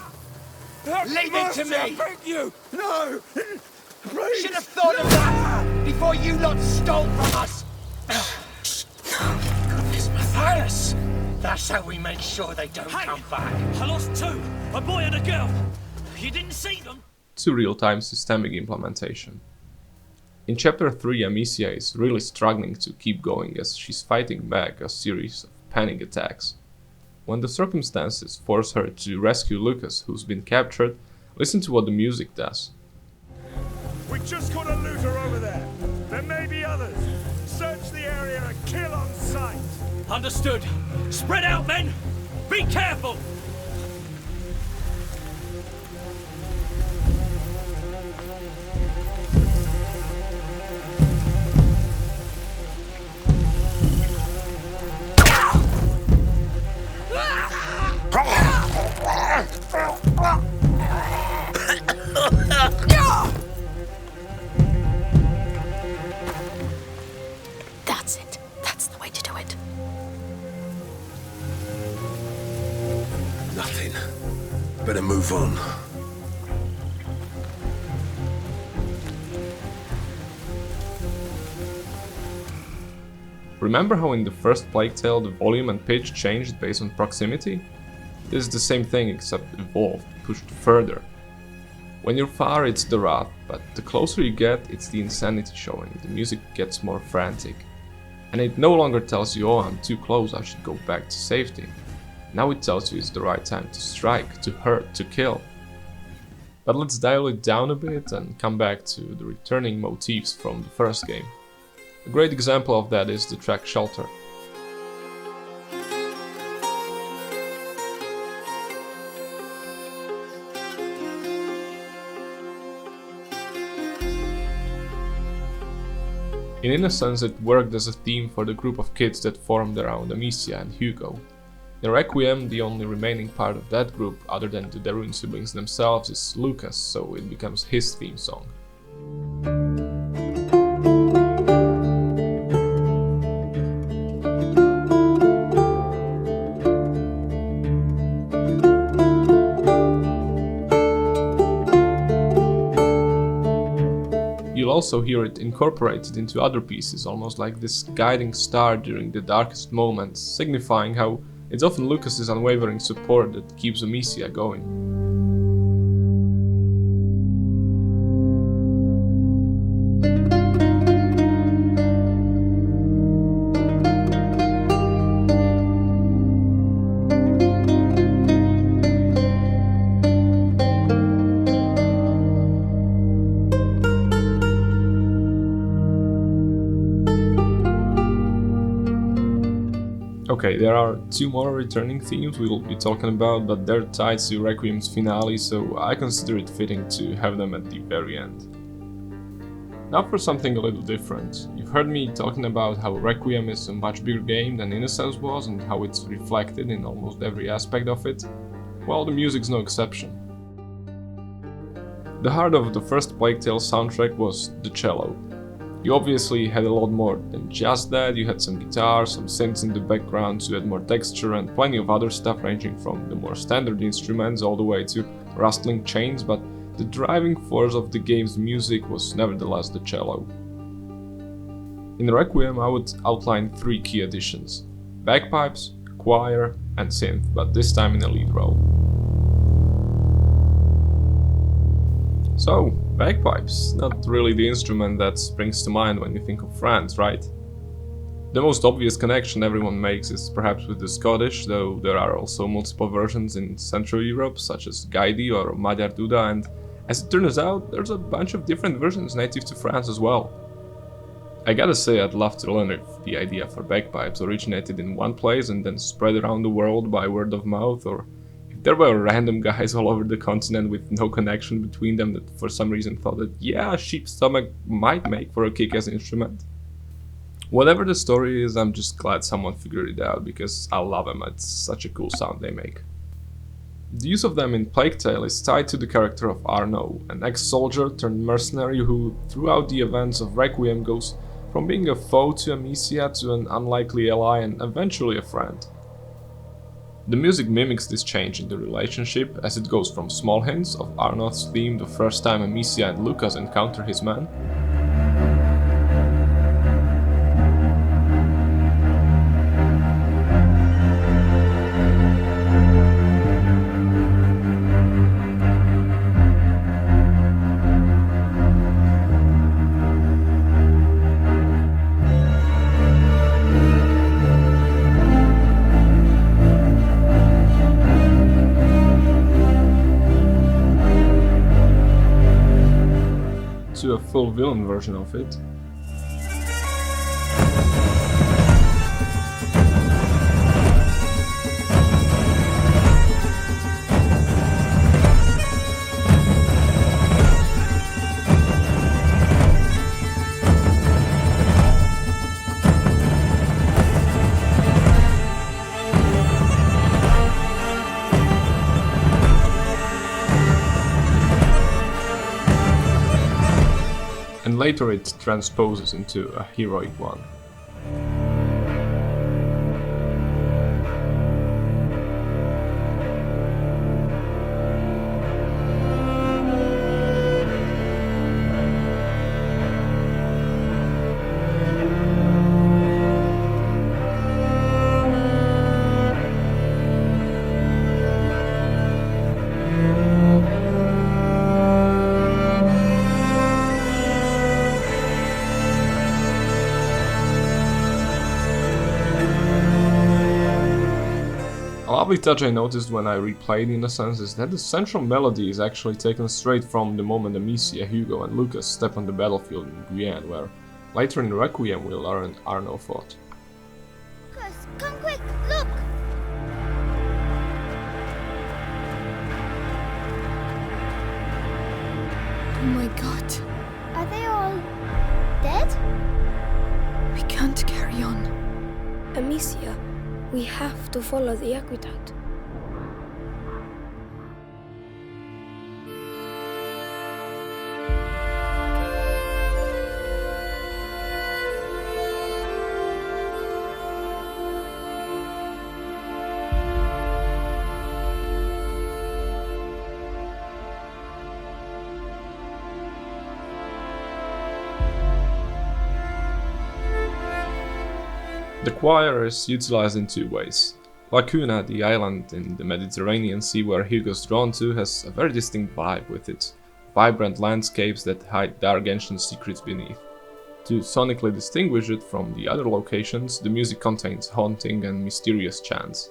Leave it to me! I beg you! No! Please! Should have thought of that before you lot stole from us! Goodness, Matthias! That's how we make sure they don't come back. I lost two, a boy and a girl. You didn't see them? to real-time systemic implementation. In Chapter 3, Amicia is really struggling to keep going as she's fighting back a series of panic attacks. When the circumstances force her to rescue Lucas, who's been captured, listen to what the music does. We just got a looter over there. There may be others. Search the area and kill on sight. Understood. Spread out, men! Be careful! That's it. That's the way to do it. Nothing. Better move on. Remember how in the first Plague Tale the volume and pitch changed based on proximity? This is the same thing except evolved, pushed further. When you're far it's the wrath, but the closer you get it's the insanity showing, the music gets more frantic. And it no longer tells you, oh, I'm too close, I should go back to safety. Now it tells you it's the right time to strike, to hurt, to kill. But let's dial it down a bit and come back to the returning motifs from the first game. A great example of that is the track Shelter. In Innocence, it worked as a theme for the group of kids that formed around Amicia and Hugo. In Requiem, the only remaining part of that group, other than the Darun siblings themselves, is Lucas, so it becomes his theme song. You'll also hear it incorporated into other pieces, almost like this guiding star during the darkest moments, signifying how it's often Lucas's unwavering support that keeps Amicia going. Okay, there are two more returning themes we will be talking about, but they're tied to Requiem's finale, so I consider it fitting to have them at the very end. Now for something a little different. You've heard me talking about how Requiem is a much bigger game than Innocence was and how it's reflected in almost every aspect of it. Well, the music's no exception. The heart of the first Plague Tale soundtrack was the cello. You obviously had a lot more than just that. You had some guitar, some synths in the background to add more texture and plenty of other stuff ranging from the more standard instruments all the way to rustling chains, but the driving force of the game's music was nevertheless the cello. In Requiem I would outline three key additions: bagpipes, choir and synth, but this time in a lead role. So, bagpipes, not really the instrument that springs to mind when you think of France, right? The most obvious connection everyone makes is perhaps with the Scottish, though there are also multiple versions in Central Europe, such as Gaidi or Magyar Duda, and as it turns out, there's a bunch of different versions native to France as well. I gotta say, I'd love to learn if the idea for bagpipes originated in one place and then spread around the world by word of mouth, or if there were random guys all over the continent with no connection between them that for some reason thought that, yeah, a sheep's stomach might make for a kick-ass instrument. Whatever the story is, I'm just glad someone figured it out, because I love them. It's such a cool sound they make. The use of them in Plague Tale is tied to the character of Arno, an ex-soldier turned mercenary who, throughout the events of Requiem, goes from being a foe to Amicia to an unlikely ally and eventually a friend. The music mimics this change in the relationship, as it goes from small hints of Arno's theme the first time Amicia and Lucas encounter his men, to a full villain version of it. And later it transposes into a heroic one. A lovely touch I noticed when I replayed Innocence is that the central melody is actually taken straight from the moment Amicia, Hugo and Lucas step on the battlefield in Guyenne, where later in Requiem we learn Arno fought. Lucas, come quick, look! Oh my god. Are they all dead? We can't carry on. Amicia, we have to follow the aqueduct. The choir is utilized in two ways. Lacuna, the island in the Mediterranean Sea where Hugo's drawn to, has a very distinct vibe with its vibrant landscapes that hide dark ancient secrets beneath. To sonically distinguish it from the other locations, the music contains haunting and mysterious chants.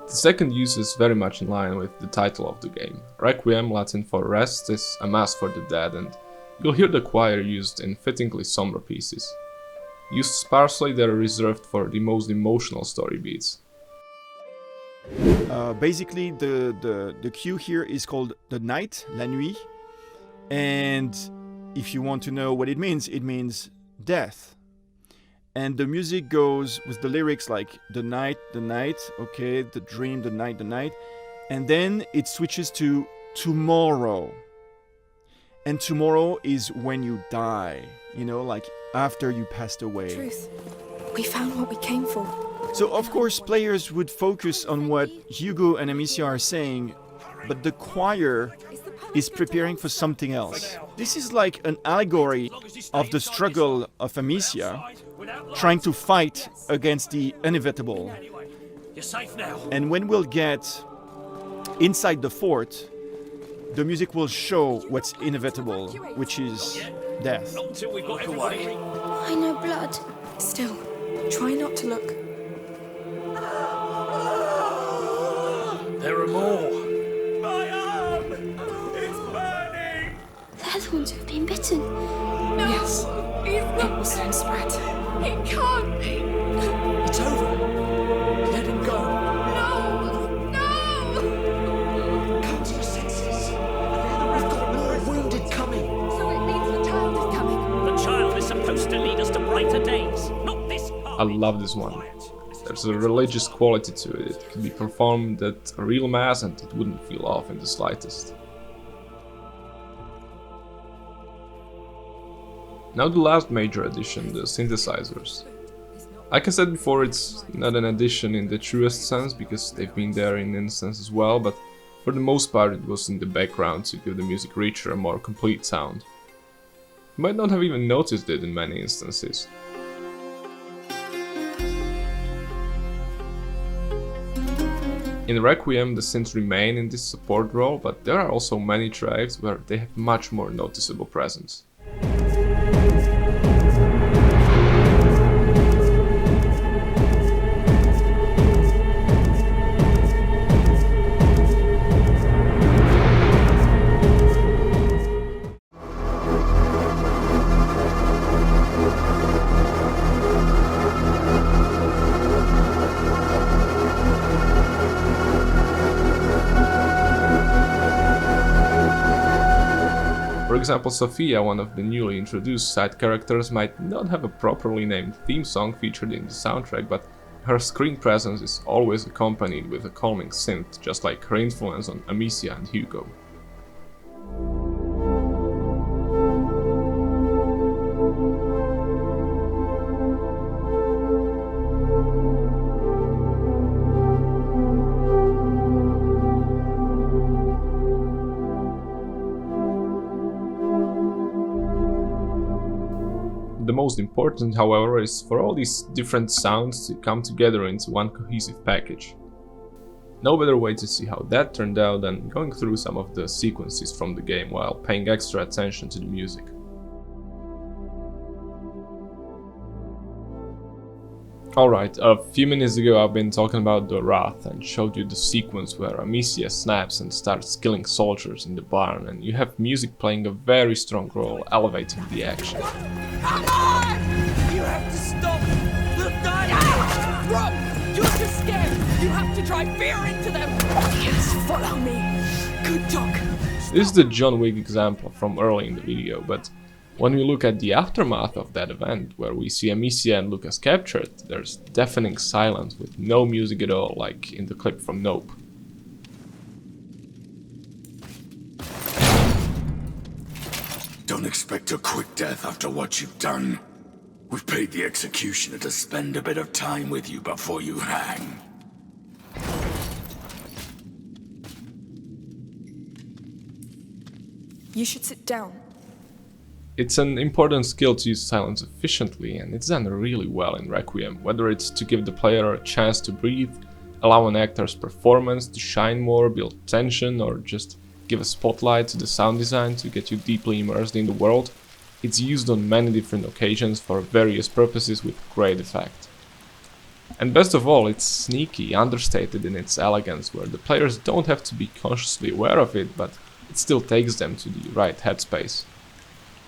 The second use is very much in line with the title of the game. Requiem, Latin for rest, is a mass for the dead, and you'll hear the choir used in fittingly somber pieces. Used sparsely, they're reserved for the most emotional story beats. Basically, the cue here is called the night, la nuit, and if you want to know what it means death. And the music goes with the lyrics like the night, okay, the dream, the night, and then it switches to tomorrow. And tomorrow is when you die, you know, like after you passed away. Truth. We found what we came for. So of course players would focus on what Hugo and Amicia are saying, but the choir is preparing for something else. This is like an allegory of the struggle of Amicia, trying to fight against the inevitable. You're safe now. And when we'll get inside the fort, the music will show what's inevitable, which is death. Not until we've got everybody. I know blood. Still, try not to look. There are more. My arm! It's burning! They're the ones who've been bitten. No! Yes. He's It not. will soon spread. He can't. It's over. Let him go. No! No! Come to your senses. We've got more wounded coming. So it means the child is coming. The child is supposed to lead us to brighter days, not this part. I love this one. There's a religious quality to it. It can be performed at a real mass and it wouldn't feel off in the slightest. Now the last major addition, the synthesizers. Like I said before, it's not an addition in the truest sense, because they've been there in Innocence as well, but for the most part it was in the background to give the music richer and more complete sound. You might not have even noticed it in many instances. In Requiem the synths remain in this support role, but there are also many tracks where they have much more noticeable presence. For example, Sophia, one of the newly introduced side characters, might not have a properly named theme song featured in the soundtrack, but her screen presence is always accompanied with a calming synth, just like her influence on Amicia and Hugo. The most important, however, is for all these different sounds to come together into one cohesive package. No better way to see how that turned out than going through some of the sequences from the game while paying extra attention to the music. Alright, a few minutes ago I've been talking about the Wrath and showed you the sequence where Amicia snaps and starts killing soldiers in the barn, and you have music playing a very strong role, elevating the action. Come on! You have to stop the dying! Rob, you're too scared! You have to drive fear into them! Yes, follow me! Good talk! This is the John Wick example from early in the video, but when we look at the aftermath of that event, where we see Amicia and Lucas captured, there's deafening silence with no music at all, like in the clip from Nope. Don't expect a quick death after what you've done. We've paid the executioner to spend a bit of time with you before you hang. You should sit down. It's an important skill to use silence efficiently, and it's done really well in Requiem, whether it's to give the player a chance to breathe, allow an actor's performance to shine more, build tension, or just give a spotlight to the sound design to get you deeply immersed in the world. It's used on many different occasions for various purposes with great effect. And best of all, it's sneaky, understated in its elegance, where the players don't have to be consciously aware of it, but it still takes them to the right headspace.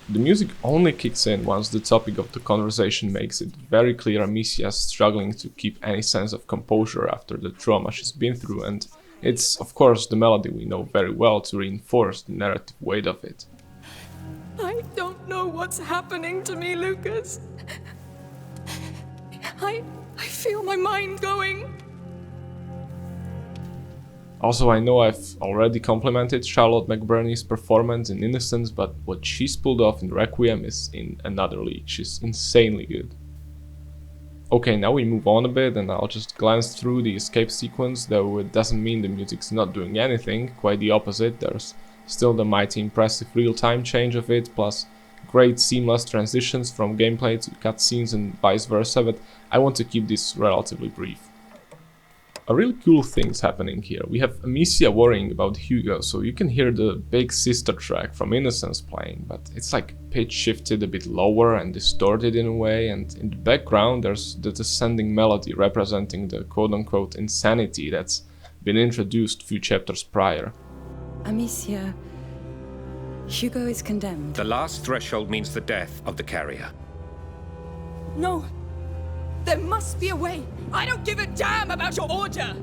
The music only kicks in once the topic of the conversation makes it very clear Amicia's struggling to keep any sense of composure after the trauma she's been through, and it's of course the melody we know very well to reinforce the narrative weight of it. I don't know what's happening to me, Lucas. I feel my mind going. Also, I know I've already complimented Charlotte McBurney's performance in Innocence, but what she's pulled off in Requiem is in another league. She's insanely good. Okay, now we move on a bit and I'll just glance through the escape sequence, though it doesn't mean the music's not doing anything, quite the opposite. There's still the mighty impressive real-time change of it, plus great seamless transitions from gameplay to cutscenes and vice versa, but I want to keep this relatively brief. A really cool thing's happening here. We have Amicia worrying about Hugo, so you can hear the big sister track from Innocence playing, but it's like pitch shifted a bit lower and distorted in a way, and in the background there's the descending melody representing the quote-unquote insanity that's been introduced few chapters prior. Amicia, Hugo is condemned. The last threshold means the death of the carrier. No. There must be a way. I don't give a damn about your order.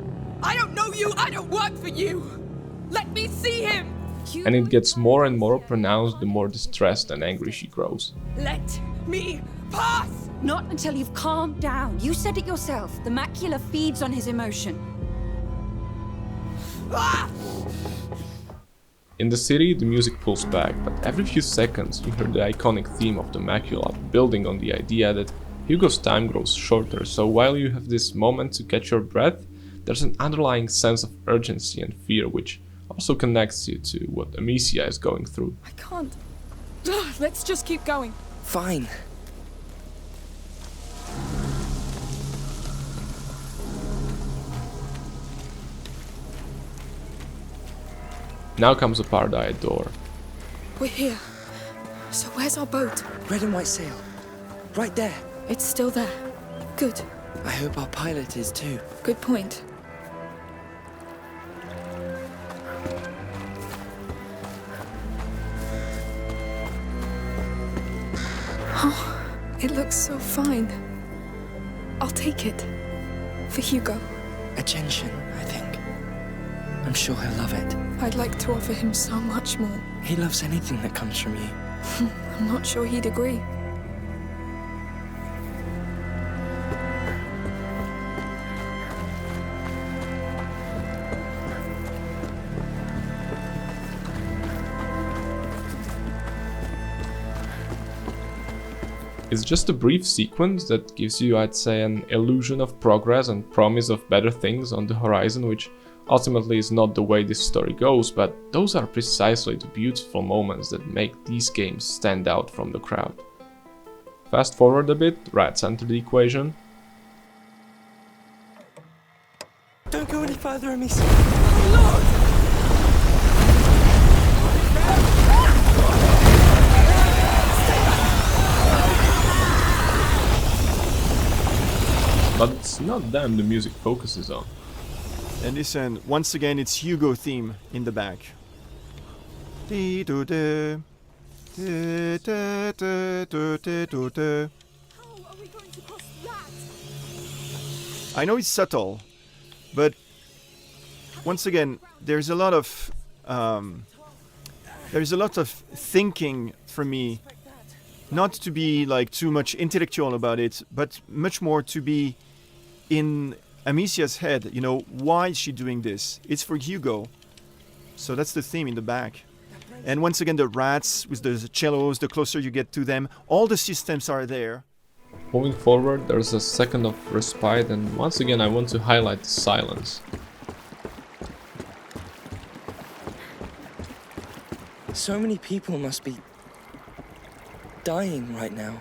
I don't know you. I don't work for you. Let me see him. And it gets more and more pronounced the more distressed and angry she grows. Let me pass. Not until you've calmed down. You said it yourself. The macula feeds on his emotion. Ah! In the city, the music pulls back, but every few seconds you hear the iconic theme of the macula, building on the idea that Hugo's time grows shorter, so while you have this moment to catch your breath, there's an underlying sense of urgency and fear which also connects you to what Amicia is going through. I can't. Let's just keep going. Fine. Now comes a part I adore. We're here. So where's our boat? Red and white sail. Right there. It's still there. Good. I hope our pilot is too. Good point. Oh, it looks so fine. I'll take it. For Hugo. A gentian, I think. I'm sure he'll love it. I'd like to offer him so much more. He loves anything that comes from you. I'm not sure he'd agree. It's just a brief sequence that gives you, I'd say, an illusion of progress and promise of better things on the horizon, which ultimately is not the way this story goes, but those are precisely the beautiful moments that make these games stand out from the crowd. Fast forward a bit, rats enter the equation. Don't go any further, Amicia. But it's not them the music focuses on. And listen, once again it's Hugo theme in the back. I know it's subtle, but once again there's a lot of thinking for me, not to be like too much intellectual about it, but much more to be in Amicia's head, you know, why is she doing this? It's for Hugo. So that's the theme in the back. And once again, the rats with the cellos, the closer you get to them, all the systems are there. Moving forward, there's a second of respite, and once again I want to highlight the silence. So many people must be dying right now.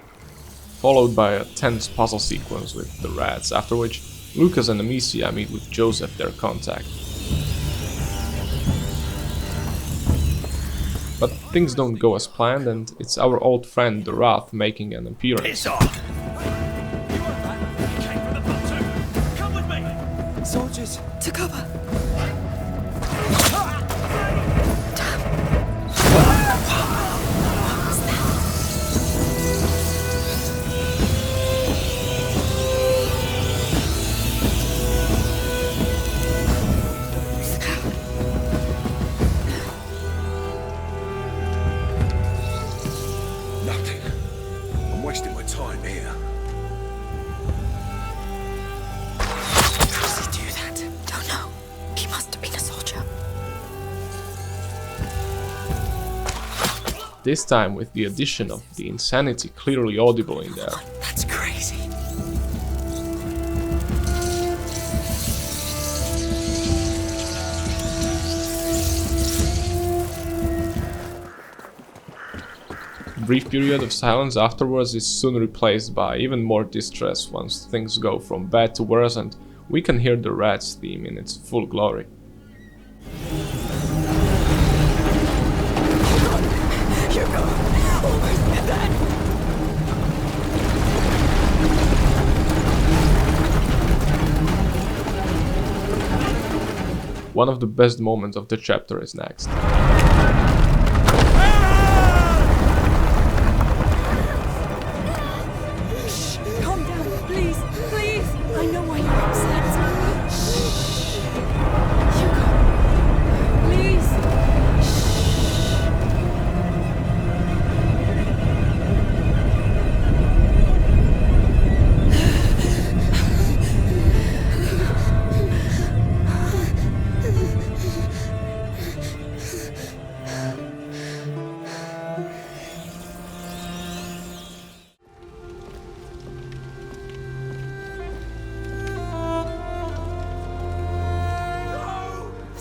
Followed by a tense puzzle sequence with the rats, after which Lucas and Amicia meet with Joseph, their contact. But things don't go as planned, and it's our old friend the Wrath making an appearance. Piss off! Came from the bottom. Come with me. Soldiers, to cover. This time with the addition of the insanity clearly audible in there. That's crazy. Brief period of silence afterwards is soon replaced by even more distress once things go from bad to worse, and we can hear the Rats theme in its full glory. Hugo! Almost there! One of the best moments of the chapter is next. Shh! Calm down, please, please! I know why you're upset. Shh! Hugo! Please!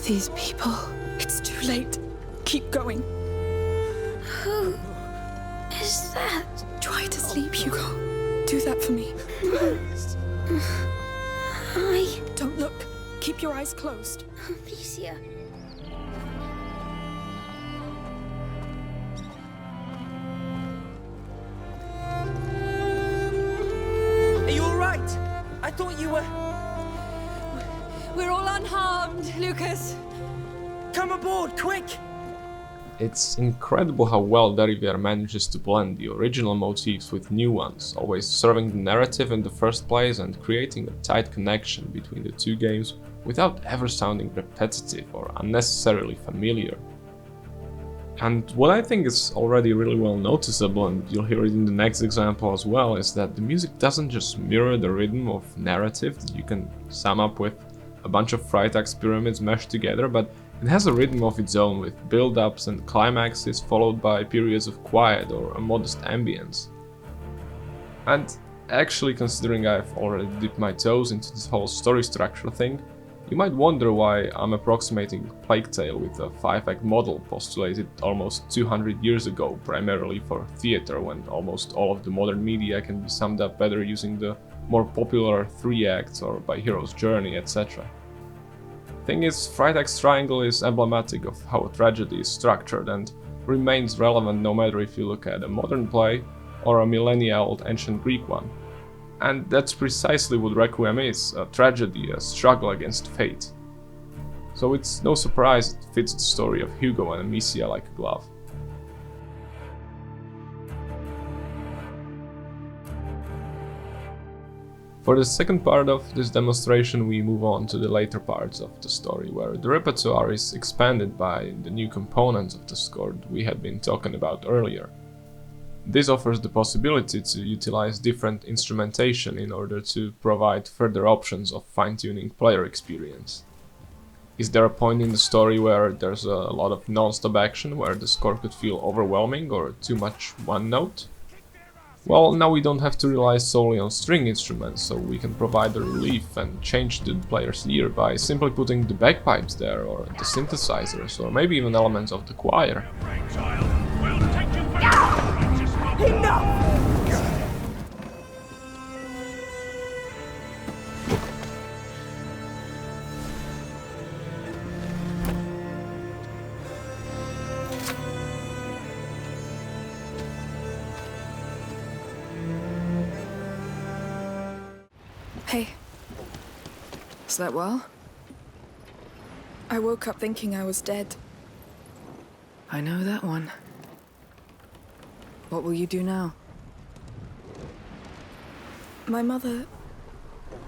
These people. It's too late. Keep going. Who is that? Try to sleep, Hugo. Do that for me. Don't look. Keep your eyes closed. Amicia. Are you alright? I thought you were... We're all unharmed, Lucas. Come aboard, quick! It's incredible how well Derivière manages to blend the original motifs with new ones, always serving the narrative in the first place and creating a tight connection between the two games without ever sounding repetitive or unnecessarily familiar. And what I think is already really well noticeable, and you'll hear it in the next example as well, is that the music doesn't just mirror the rhythm of narrative that you can sum up with a bunch of Freitags pyramids meshed together, but it has a rhythm of its own with build-ups and climaxes followed by periods of quiet or a modest ambience. And actually, considering I've already dipped my toes into this whole story structure thing, you might wonder why I'm approximating Plague Tale with a 5-act model postulated almost 200 years ago, primarily for theater, when almost all of the modern media can be summed up better using the more popular 3 acts or by hero's journey, etc. Thing is, Freitag's triangle is emblematic of how a tragedy is structured and remains relevant no matter if you look at a modern play or a millennia-old ancient Greek one. And that's precisely what Requiem is, a tragedy, a struggle against fate. So it's no surprise it fits the story of Hugo and Amicia like a glove. For the second part of this demonstration, we move on to the later parts of the story, where the repertoire is expanded by the new components of the score that we had been talking about earlier. This offers the possibility to utilize different instrumentation in order to provide further options of fine-tuning player experience. Is there a point in the story where there's a lot of non-stop action, where the score could feel overwhelming or too much one note? Well, now we don't have to rely solely on string instruments, so we can provide a relief and change the player's ear by simply putting the bagpipes there, or the synthesizers, or maybe even elements of the choir. Enough! Hey. Slept well? I woke up thinking I was dead. I know that one. What will you do now? My mother...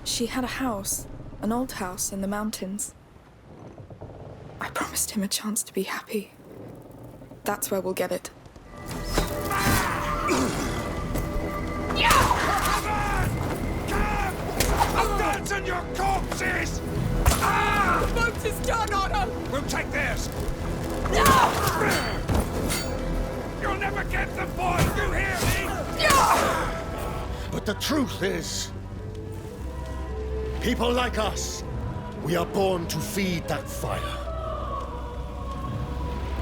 she had a house. An old house in the mountains. I promised him a chance to be happy. That's where we'll get it. Abandon your corpses! Ah! The boat is done, Otto! We'll take theirs! No! You'll never get the boy, you hear me? But the truth is, people like us, we are born to feed that fire.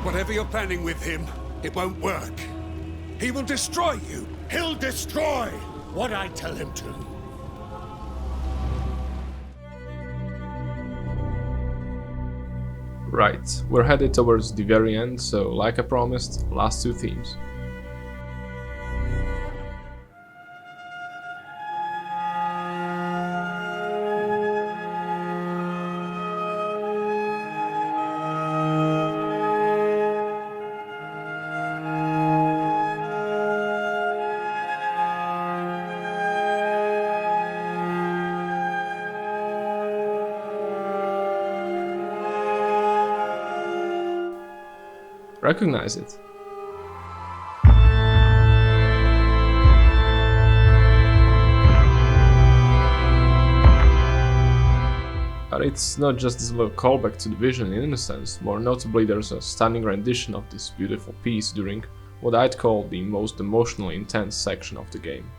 Whatever you're planning with him, it won't work. He will destroy you. He'll destroy what I tell him to. Right, we're headed towards the very end, so like I promised, last two themes. Recognize it. But it's not just this little callback to the vision in Innocence, more notably there's a stunning rendition of this beautiful piece during what I'd call the most emotionally intense section of the game.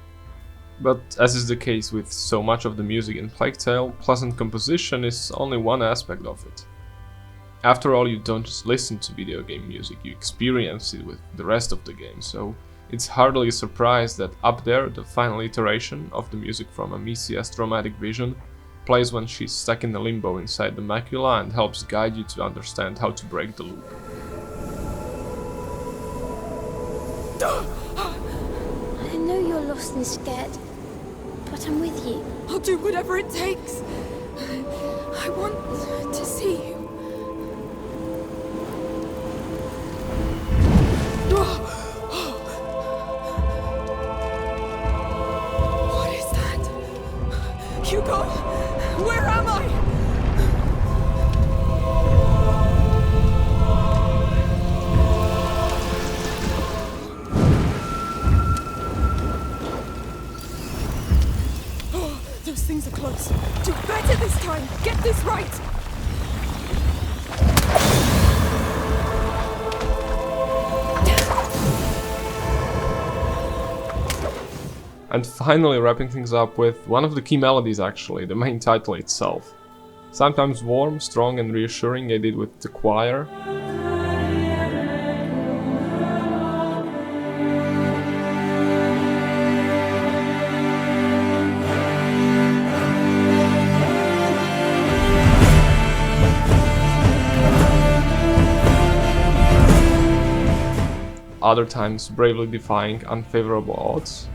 But as is the case with so much of the music in Plague Tale, pleasant composition is only one aspect of it. After all, you don't just listen to video game music, you experience it with the rest of the game, so it's hardly a surprise that up there the final iteration of the music from Amicia's traumatic vision plays when she's stuck in the limbo inside the macula and helps guide you to understand how to break the loop. I know you're lost and scared, but I'm with you. I'll do whatever it takes. I want to see you. What is that? Hugo, where am I? Oh, those things are close. Do better this time. Get this right. And finally wrapping things up with one of the key melodies actually, the main title itself. Sometimes warm, strong and reassuring, aided with the choir. Other times bravely defying unfavorable odds.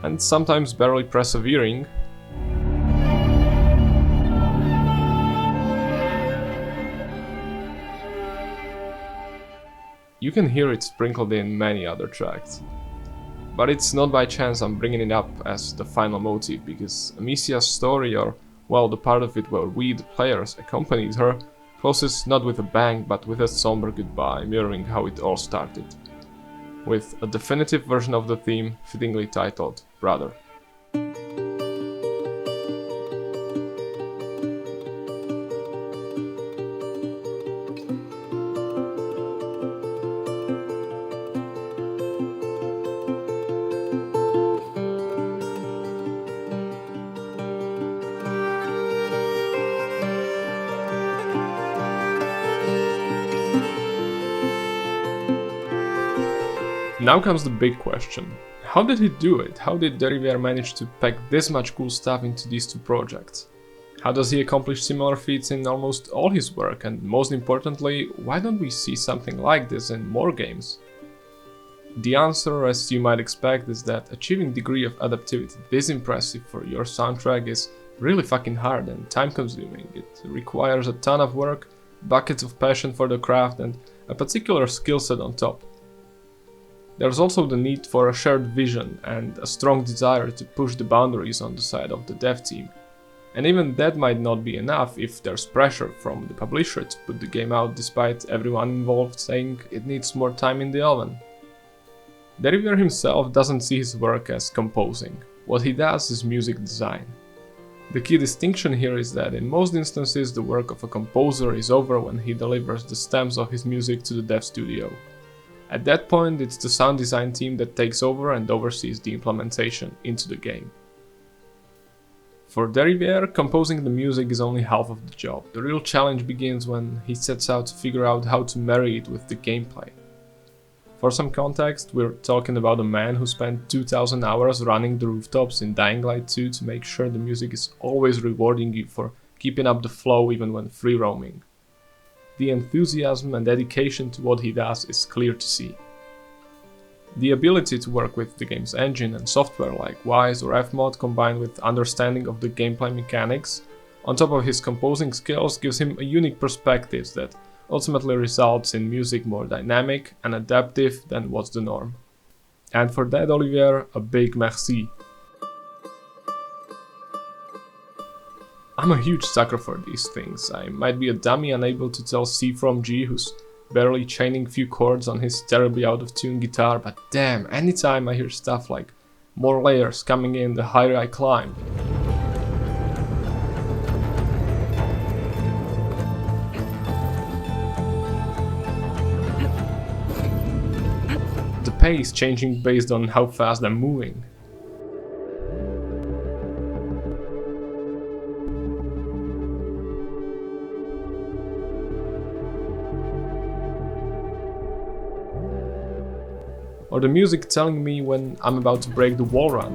And sometimes barely persevering. You can hear it sprinkled in many other tracks. But it's not by chance I'm bringing it up as the final motif, because Amicia's story, or well, the part of it where we, the players, accompanied her, closes not with a bang but with a somber goodbye, mirroring how it all started. With a definitive version of the theme fittingly titled Brother. Now comes the big question. How did he do it? How did Deriviere manage to pack this much cool stuff into these two projects? How does he accomplish similar feats in almost all his work? And most importantly, why don't we see something like this in more games? The answer, as you might expect, is that achieving degree of adaptivity this impressive for your soundtrack is really fucking hard and time consuming. It requires a ton of work, buckets of passion for the craft and a particular skill set on top. There's also the need for a shared vision and a strong desire to push the boundaries on the side of the dev team. And even that might not be enough if there's pressure from the publisher to put the game out despite everyone involved saying it needs more time in the oven. Deriviere himself doesn't see his work as composing. What he does is music design. The key distinction here is that in most instances the work of a composer is over when he delivers the stems of his music to the dev studio. At that point, it's the sound design team that takes over and oversees the implementation into the game. For Deriviere, composing the music is only half of the job. The real challenge begins when he sets out to figure out how to marry it with the gameplay. For some context, we're talking about a man who spent 2000 hours running the rooftops in Dying Light 2 to make sure the music is always rewarding you for keeping up the flow even when free roaming. The enthusiasm and dedication to what he does is clear to see. The ability to work with the game's engine and software like Wise or Fmod combined with understanding of the gameplay mechanics, on top of his composing skills, gives him a unique perspective that ultimately results in music more dynamic and adaptive than was the norm. And for that, Olivier, a big merci. I'm a huge sucker for these things. I might be a dummy unable to tell C from G who's barely chaining few chords on his terribly out of tune guitar, but damn, anytime I hear stuff like more layers coming in the higher I climb. The pace changing based on how fast I'm moving. Or the music telling me when I'm about to break the wall run.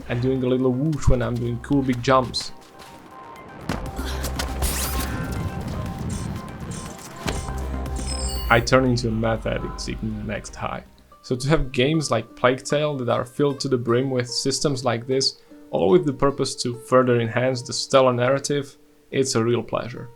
And doing a little whoosh when I'm doing cool big jumps. I turn into a math addict seeking the next high. So to have games like Plague Tale that are filled to the brim with systems like this, all with the purpose to further enhance the stellar narrative, it's a real pleasure.